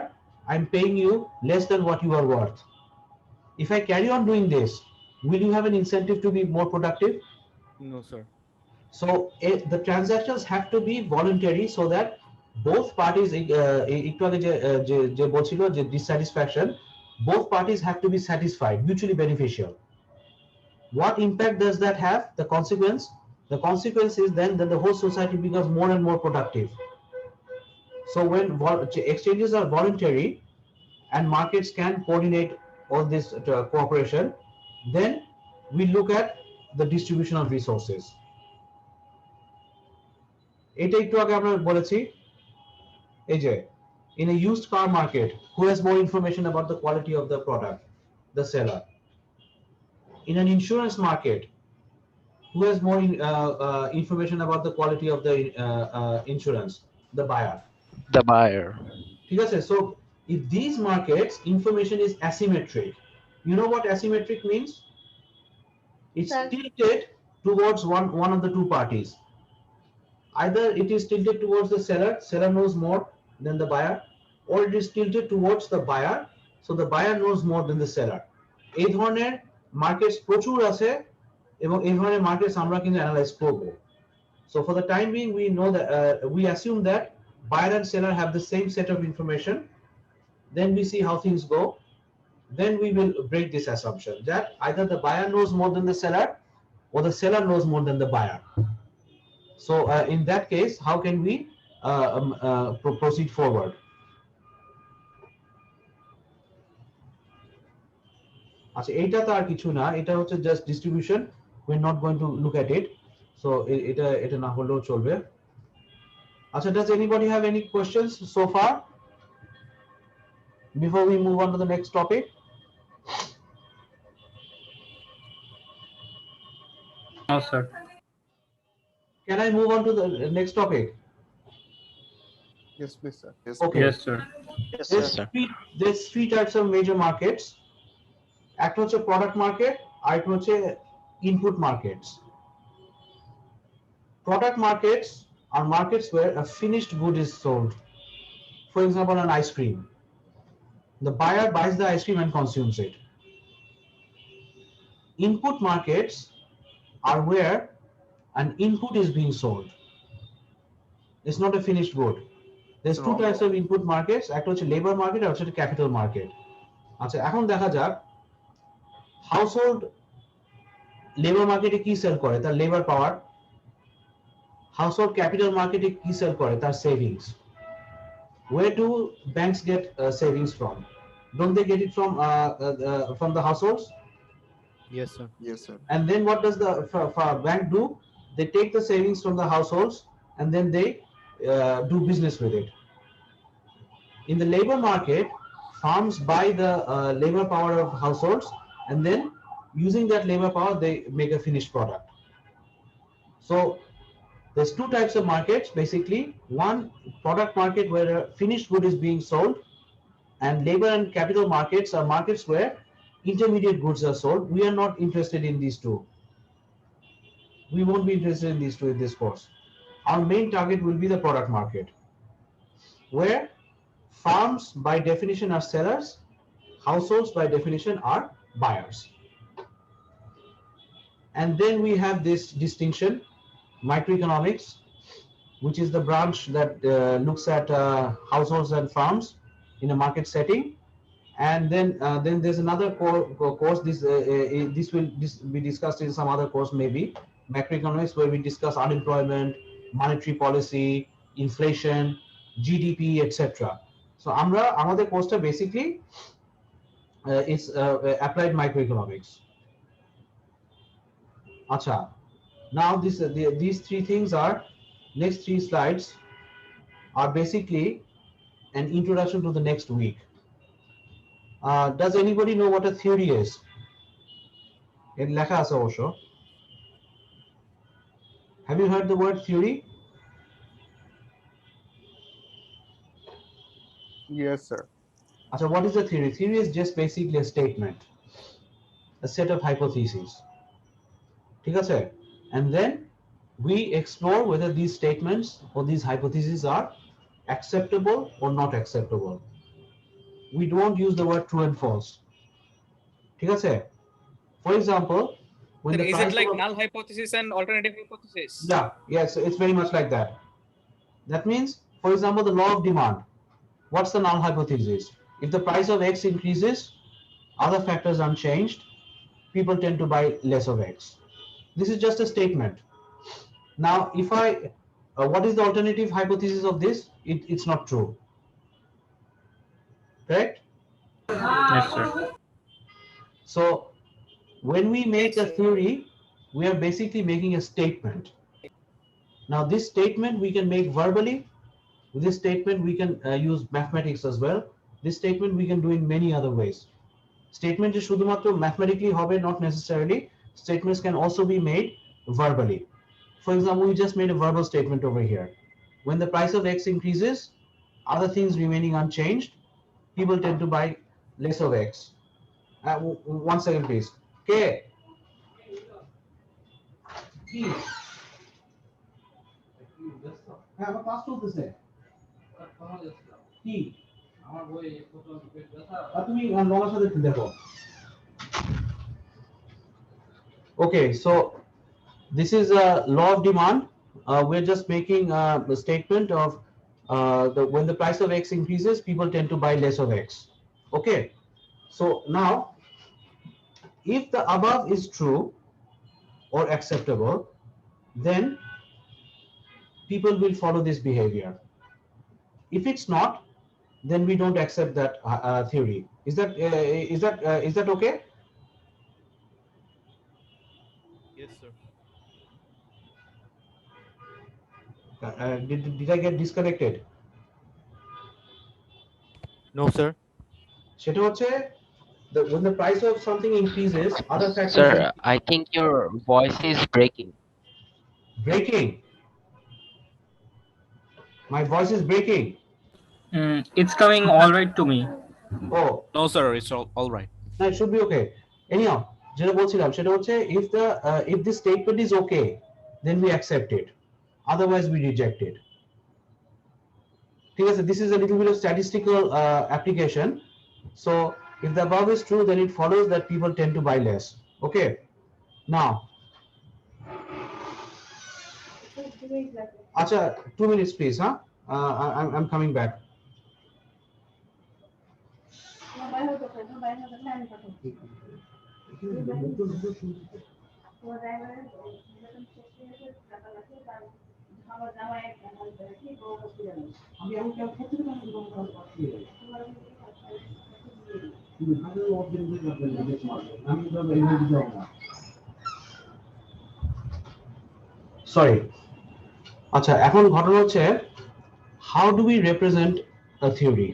Speaker 2: I'm paying you less than what you are worth. If I carry on doing this, will you have an incentive to be more productive?
Speaker 3: No, sir.
Speaker 2: So the transactions have to be voluntary so that both parties, একটু আগে যে বলছিল যে dissatisfaction, both parties have to be satisfied, mutually beneficial. What impact does that have? The consequence is then that the whole society becomes more and more productive. So when exchanges are voluntary and markets can coordinate all this cooperation, then we look at the distribution of resources. এটা একটু আগে আমরা বলেছি, এই যে in a used car market, who has more information about the quality of the product? The seller. In an insurance market, who has more information about the quality of the insurance? The buyer.
Speaker 6: The buyer.
Speaker 2: ঠিক আছে? So if these markets information is asymmetric, you know what asymmetric means? It's
Speaker 10: Sir.
Speaker 2: tilted towards one of the two parties. Either it is tilted towards the seller knows more than the buyer, or it is tilted towards the buyer, so the buyer knows more than the seller. এই ধরনের markets প্রচুর আছে এবং এই ধরনের markets আমরা কিন্তু analyse করব। So for the time being, we know that we assume that buyer and seller have the same set of information. Then we see how things go. Then we will break this assumption that either the buyer knows more than the seller or the seller knows more than the buyer. So in that case, how can we proceed forward? আচ্ছা, এইটা তো আর কিছু না, এটা হচ্ছে just distribution, we are not going to look at it, so এটা না হলেও চলবে। আচ্ছা, does anybody have any questions so far before we move on to the next topic?
Speaker 1: No, sir.
Speaker 2: Can I move on to the next topic?
Speaker 7: Yes, please, sir.
Speaker 5: Yes,
Speaker 2: Okay.
Speaker 1: Yes, sir.
Speaker 6: Yes,
Speaker 2: There's three types of major markets. একটা হচ্ছে product market, আর একটা হচ্ছে input markets. Product markets are markets where a finished good is sold. For example, an ice cream. The buyer buys the ice cream and consumes it. Input markets are where an input is being sold. It's not a finished good. There's two types of input markets. একটা হচ্ছে labor market আর হচ্ছে capital market. আচ্ছা, এখন দেখা যাক household labour মার্কেটে কি sell করে, তার লেবার পাওয়ার। হাউসহোল্ড ক্যাপিটাল মার্কেটে কি সেল করে, তার savings. Where do banks get savings from? Don't they get it from the households?
Speaker 3: Yes, sir.
Speaker 5: yes, sir.
Speaker 2: And then what does the bank do? They take the savings from the households and then they do business with it. In the labor market, farms buy the labor power of households, and then using that labor power, they make a finished product. So there's two types of markets basically. One, product market where a finished good is being sold, and labor and capital markets are markets where intermediate goods are sold. We are not interested in these two. We won't be interested in these two in this course. Our main target will be the product market, where farms by definition are sellers, households by definition are buyers. And then we have this distinction, microeconomics, which is the branch that looks at households and farms in a market setting. And then there's another course. This will be discussed in some other course, maybe macroeconomics, where we discuss unemployment, monetary policy, inflation, GDP, etc. So আমাদের কোর্সটা basically is applied microeconomics. Acha, now these three things are, next three slides are basically an introduction to the next week. Does anybody know what a theory is? In লেখা আছে অবশ্য। Have you heard the word theory?
Speaker 7: Yes, sir.
Speaker 2: Acha, what is a theory? Theory is just basically a statement, a set of hypotheses. ঠিক আছে? And then we explore whether these statements or these hypotheses are acceptable or not acceptable. We don't use the word true and false. ঠিক আছে? For example, when
Speaker 8: Sir,
Speaker 2: the
Speaker 8: is
Speaker 2: price
Speaker 8: it like
Speaker 2: of-
Speaker 8: null hypothesis and alternative hypothesis?
Speaker 2: Yeah, yes, it's very much like that. That means, for example, the law of demand. What's the null hypothesis? If the price of X increases, other factors unchanged, people tend to buy less of X. This is just a statement. Now, if what is the alternative hypothesis of this? It's not true. Correct?
Speaker 1: Yes, sir.
Speaker 2: So, when we make a theory, we are basically making a statement. Now, this statement we can make verbally. With this statement, we can use mathematics as well. This statement we can do in many other ways. Statement is শুধুমাত্র mathematically হবে, not necessarily. Statements can also be made verbally. For example, we just made a verbal statement over here. When the price of X increases, other things remaining unchanged, people tend to buy less of X. 1 second, please. Okay. আমার class চলতেছে কি আর তুমি নলার সাথে দেখো Okay, so this is a law of demand. We're just making a statement of when the price of X increases, people tend to buy less of X. Okay, so now if the above is true or acceptable, then people will follow this behavior. If it's not, then we don't accept that theory. Is that okay?
Speaker 3: Yes, sir.
Speaker 2: Did I get disconnected?
Speaker 3: No, sir.
Speaker 2: সেটা হচ্ছে when the price of something increases, other factors
Speaker 6: Sir, I think your voice is breaking.
Speaker 2: breaking. My voice is breaking.
Speaker 1: It's coming all right to me.
Speaker 2: Oh,
Speaker 3: No, sir. It's all right.
Speaker 2: no, it should be okay. Anyhow, যেটা বলছিলাম সেটা হচ্ছে if this statement is okay, then we accept it. Otherwise, we reject it. ঠিক আছে, this is a little bit of statistical application. So, if the above is true, then it follows that people tend to buy less. Okay. Now, acha, 2 minutes, please, huh? I'm coming back. Sorry. আচ্ছা, এখন ঘটনা হচ্ছে, how do we represent a theory?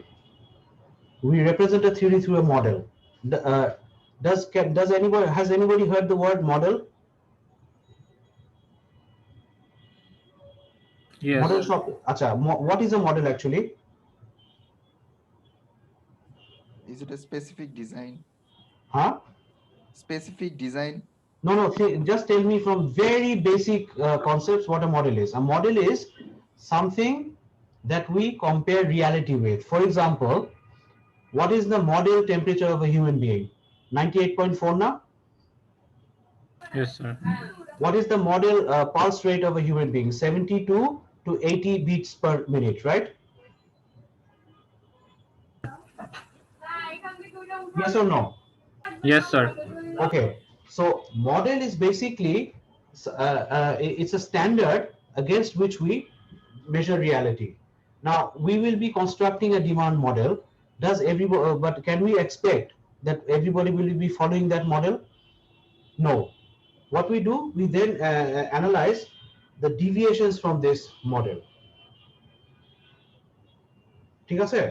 Speaker 2: We represent a theory through a model. Has anybody heard the word model?
Speaker 1: Yes.
Speaker 2: Model shop. Acha, what is a model actually?
Speaker 5: Is it a specific design?
Speaker 2: Huh?
Speaker 5: Specific design?
Speaker 2: No. Just tell me from very basic concepts what a model is. A model is something that we compare reality with. For example, what is the model temperature of a human being? 98.4 now?
Speaker 1: Yes, sir.
Speaker 2: What is the model pulse rate of a human being? 72 to 80 beats per minute, right? Yes or no?
Speaker 1: Yes, sir.
Speaker 2: Okay, so model is basically it's a standard against which we measure reality. Now we will be constructing a demand model. Does everybody? But can we expect that everybody will be following that model? No. What we do, we then analyze the deviations from this model. ঠিক আছে?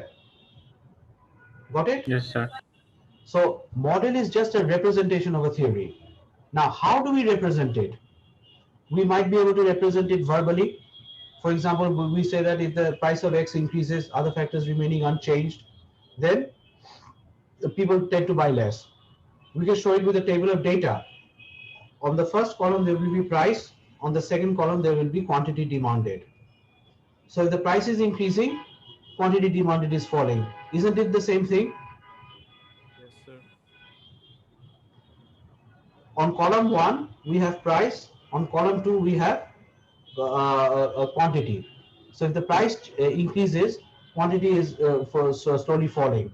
Speaker 2: Got it?
Speaker 1: Yes, sir.
Speaker 2: So model is just a representation of a theory. Now, how do we represent it? We might be able to represent it verbally. For example, we say that if the price of X increases, other factors remaining unchanged, then the people tend to buy less. We can show it with a table of data. On the first column, there will be price. On the second column, there will be quantity demanded. So if the price is increasing, quantity demanded is falling. Isn't it the same thing?
Speaker 3: Yes, sir.
Speaker 2: On column 1, we have price. On column 2, we have quantity. So if the price increases, quantity is slowly falling.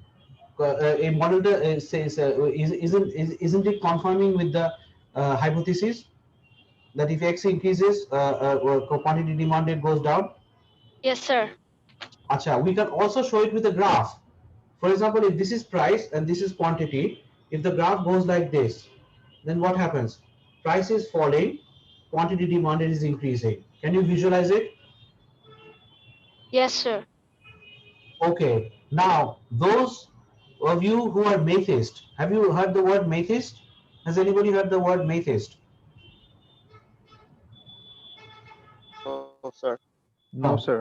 Speaker 2: A model says, isn't it confirming with the hypothesis that if X increases, quantity demanded goes down?
Speaker 9: Yes, sir.
Speaker 2: Acha, we can also show it with a graph. For example, if this is price and this is quantity, if the graph goes like this, then what happens? Price is falling, quantity demanded is increasing. Can you visualize it?
Speaker 9: Yes, sir.
Speaker 2: Okay. Now, those of you who are Mathist, have you heard the word Mathist? Has anybody heard the word Mathist?
Speaker 4: No, sir.
Speaker 7: No, sir.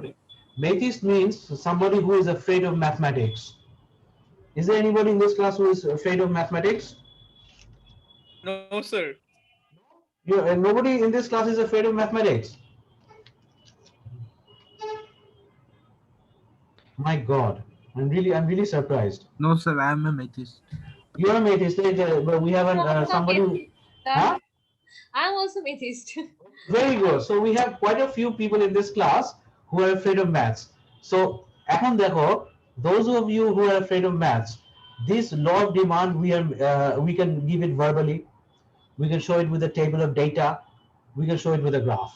Speaker 2: Mathist means somebody who is afraid of mathematics. Is there anybody in this class who is afraid of mathematics?
Speaker 8: No, sir.
Speaker 2: Nobody in this class is afraid of mathematics. My God, I'm really surprised.
Speaker 11: No, sir, I am a Mathist.
Speaker 2: You're a atheist, but we have somebody who, huh?
Speaker 10: I'm also atheist.
Speaker 2: Very good. So we have quite a few people in this class who are afraid of maths. So এখন দেখো, those of you who are afraid of maths, this law of demand we can give it verbally, we can show it with a table of data, we can show it with a graph,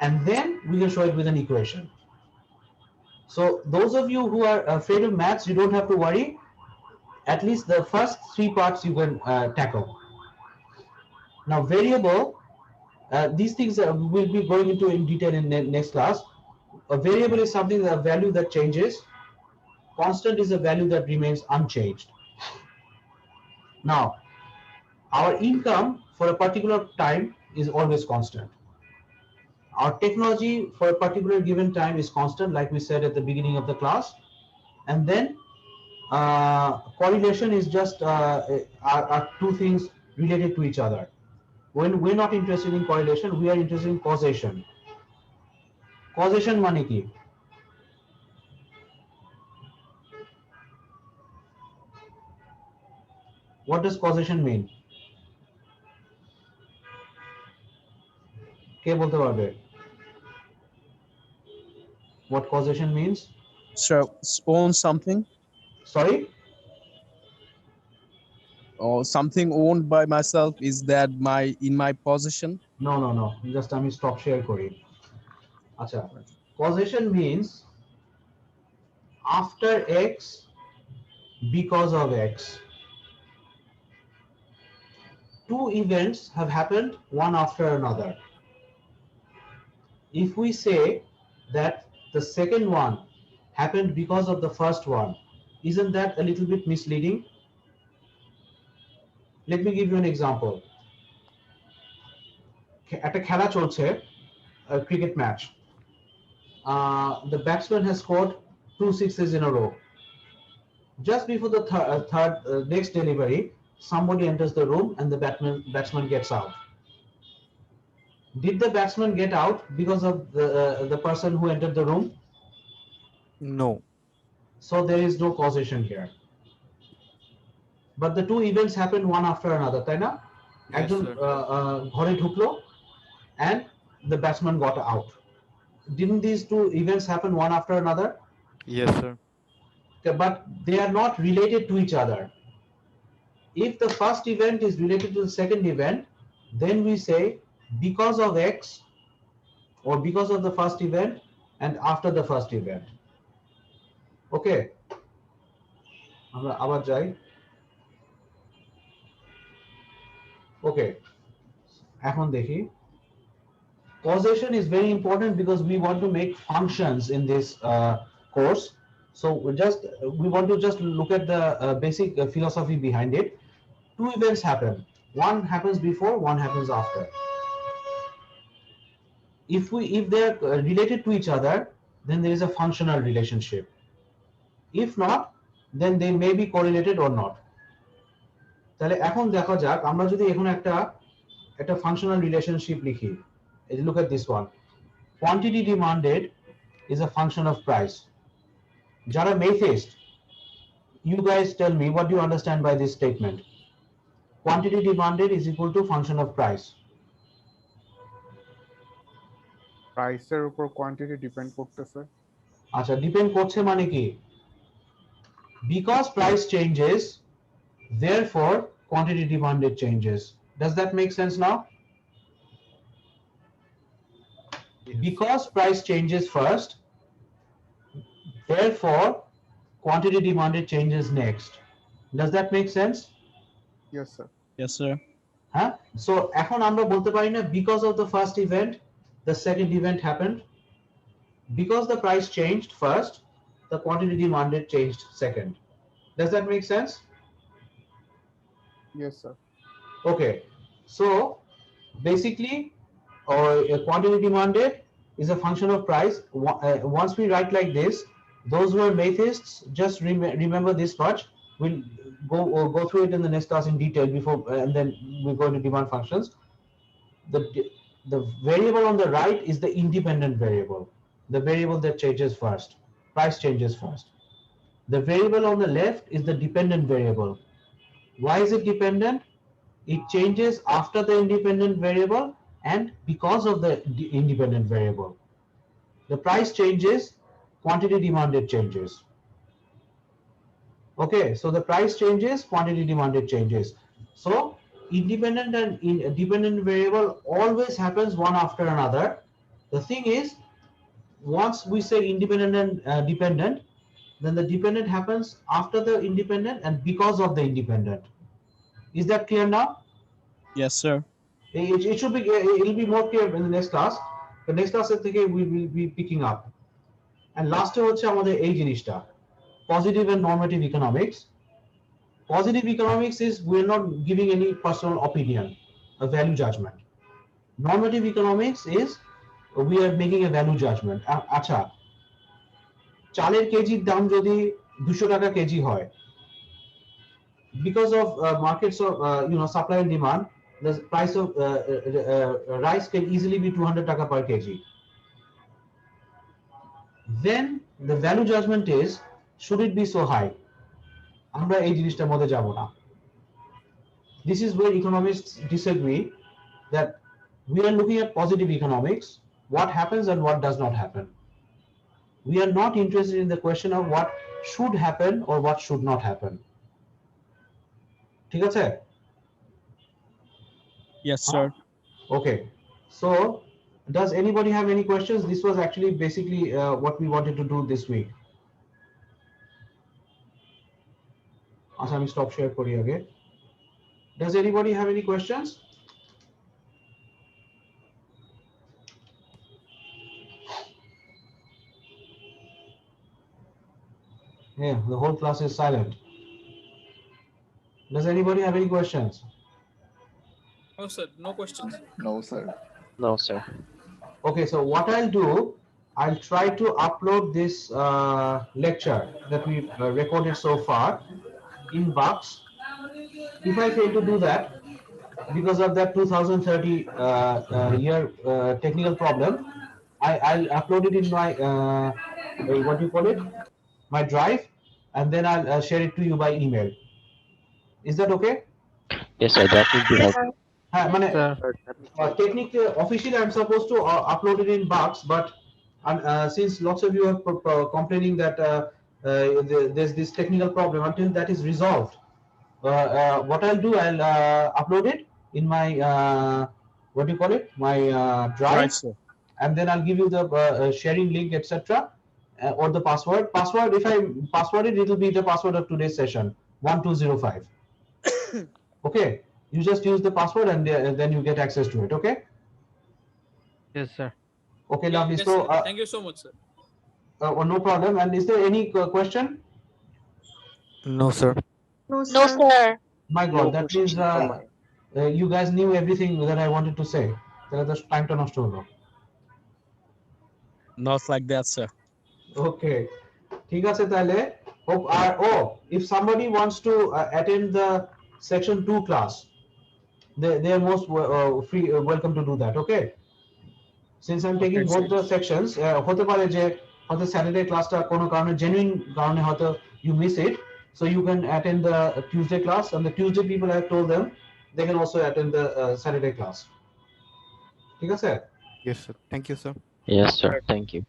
Speaker 2: and then we can show it with an equation. So those of you who are afraid of maths, you don't have to worry. At least the first 3 parts you can tackle. Now variable, these things we'll be going into in detail in next class. A variable is something, a value that changes. Constant is a value that remains unchanged. Now, our income for a particular time is always constant. Our technology for a particular given time is constant, like we said at the beginning of the class. And then correlation is just are two things related to each other. When we're not interested in correlation, we are interested in causation. Causation মানে কি? What does causation mean? কে বলতে পারবে? What causation means?
Speaker 11: So own something
Speaker 2: Sorry?
Speaker 11: or something owned by myself, is that in my possession?
Speaker 2: No. Just আমি stop share করি। আচ্ছা, causation means after X, because of X. Two events have happened one after another. If we say that the second one happened because of the first one, isn't that a little bit misleading? Let me give you an example. একটা খেলা চলছে, a cricket match. The batsman has scored 2 sixes in a row. Just before the third next delivery, somebody enters the room and the batsman gets out. Did the batsman get out because of the person who entered the room?
Speaker 3: No.
Speaker 2: So there is no causation here. But the two events happened one after another, তাই না? একজন ঘরে ঢুকলো and the batsman got out. Didn't these two events happen one after another?
Speaker 3: Yes, sir.
Speaker 2: Okay, but they are not related to each other. If the first event is related to the second event, then we say because of X or because of the first event and after the first event. Okay. আমরা আবার যাই। Okay. এখন দেখি। Causation is very important because we want to make functions in this course. So we want to just look at the basic philosophy behind it. Two events happen. One happens before, one happens after. If they're related to each other, then there is a functional relationship. If not, then they may be correlated or not. তাহলে এখন দেখা যাক, আমরা যদি এখন একটা functional relationship লিখি। Look at this one. Quantity demanded is a function of price. যারা Maytheist, you guys tell me what do you understand by this statement? Quantity demanded is equal to function of price.
Speaker 7: প্রাইসের উপর quantity depend করতেছে।
Speaker 2: আচ্ছা, depend করছে মানে কি? Because price changes, therefore quantity demanded changes. Does that make sense now? Because price changes first, therefore quantity demanded changes next. Does that make sense?
Speaker 7: Yes, sir.
Speaker 11: Yes, sir.
Speaker 2: Huh? So এখন আমরা বলতে পারি না because of the first event, the second event happened. Because the price changed first, the quantity demanded changed second. Does that make sense?
Speaker 7: Yes, sir.
Speaker 2: Okay. So basically, quantity demanded is a function of price. Once we write like this, those who are Maytheists, just remember this much. We'll go through it in the next class in detail before, and then we go into demand functions. The variable on the right is the independent variable, the variable that changes first. Price changes first. The variable on the left is the dependent variable. Why is it dependent? It changes after the independent variable and because of the independent variable. The price changes, quantity demanded changes. Okay, so the price changes, quantity demanded changes. So independent and dependent variable always happens one after another. The thing is, once we say independent and dependent, then the dependent happens after the independent and because of the independent. Is that clear now?
Speaker 11: Yes, sir.
Speaker 2: It should be. It'll be more clear in the next class. The next class we will be picking up. And last হচ্ছে আমাদের এই জিনিসটা, positive and normative economics. Positive economics is we're not giving any personal opinion, a value judgment. Normative economics is we are making a value judgment. আচ্ছা, চালের কেজির দাম যদি 200 টাকা কেজি হয়, because of markets of supply and demand, the price of rice can easily be 200 taka per kg. Then the value judgment is, should it be so high? আমরা এই জিনিসটার মধ্যে যাব না. This is where economists disagree, that we are looking at positive economics, what happens and what does not happen. We are not interested in the question of what should happen or what should not happen. ঠিক আছে?
Speaker 11: Yes, sir.
Speaker 2: Okay. So, does anybody have any questions? This was actually basically what we wanted to do this week. Asami, stop share kori again. Does anybody have any questions? Yeah, the whole class is silent. Does anybody have any questions?
Speaker 8: No, sir. No questions.
Speaker 5: No, sir.
Speaker 6: No, sir.
Speaker 2: Okay, so what I'll do, I'll try to upload this lecture that we've recorded so far in Box. If I fail to do that, because of that 2030 year technical problem, I'll upload it in my, what do you call it? My drive, and then I'll share it to you by email. Is that okay?
Speaker 6: Yes, sir. That will be helpful.
Speaker 2: Technically, officially, I'm supposed to upload it in Box, but since lots of you are complaining that there's this technical problem, until that is resolved, what I'll do, I'll upload it in my what do you call it? My drive,
Speaker 11: Right, sir.
Speaker 2: and then I'll give you the sharing link, etc., or the password. Password, if I password it, it'll be the password of today's session, 1205. Okay. You just use the password and then you get access to it, okay?
Speaker 3: Yes, sir.
Speaker 2: Okay, lovely.
Speaker 8: Yes,
Speaker 2: So,
Speaker 8: sir. Thank you so much, sir.
Speaker 2: no problem. And is there any question?
Speaker 3: No, sir.
Speaker 9: No, sir.
Speaker 2: My God, that means you guys knew everything that I wanted to say. That's time to নষ্ট হলো.
Speaker 11: Not like that, sir.
Speaker 2: Okay. ঠিক আছে তাহলে. If somebody wants to attend the section 2 class, they are most free, welcome to do that, okay? Since I'm taking
Speaker 11: Okay,
Speaker 2: both
Speaker 11: sir.
Speaker 2: the sections, হতে পারে যে হয়তো Saturday ক্লাসটা কোনো কারণে genuine কারণে হয়তো you miss it, so you can attend the Tuesday class, and the Tuesday people, I have told them they can also attend the Saturday class. ঠিক আছে?
Speaker 3: Yes, sir. Thank you, sir.
Speaker 6: Yes, sir. Thank you.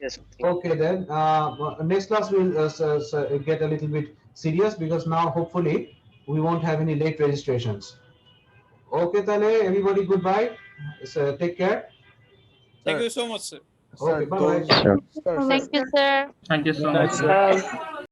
Speaker 2: Okay, then next class we'll get a little bit serious, because now hopefully we won't have any late registrations. Okay, Tale, everybody, goodbye. So, take care.
Speaker 8: Thank you so much, sir.
Speaker 2: Okay, bye bye.
Speaker 6: Sure.
Speaker 9: Thank you, sir.
Speaker 1: Thank you so
Speaker 11: Right,
Speaker 1: much.
Speaker 11: sir.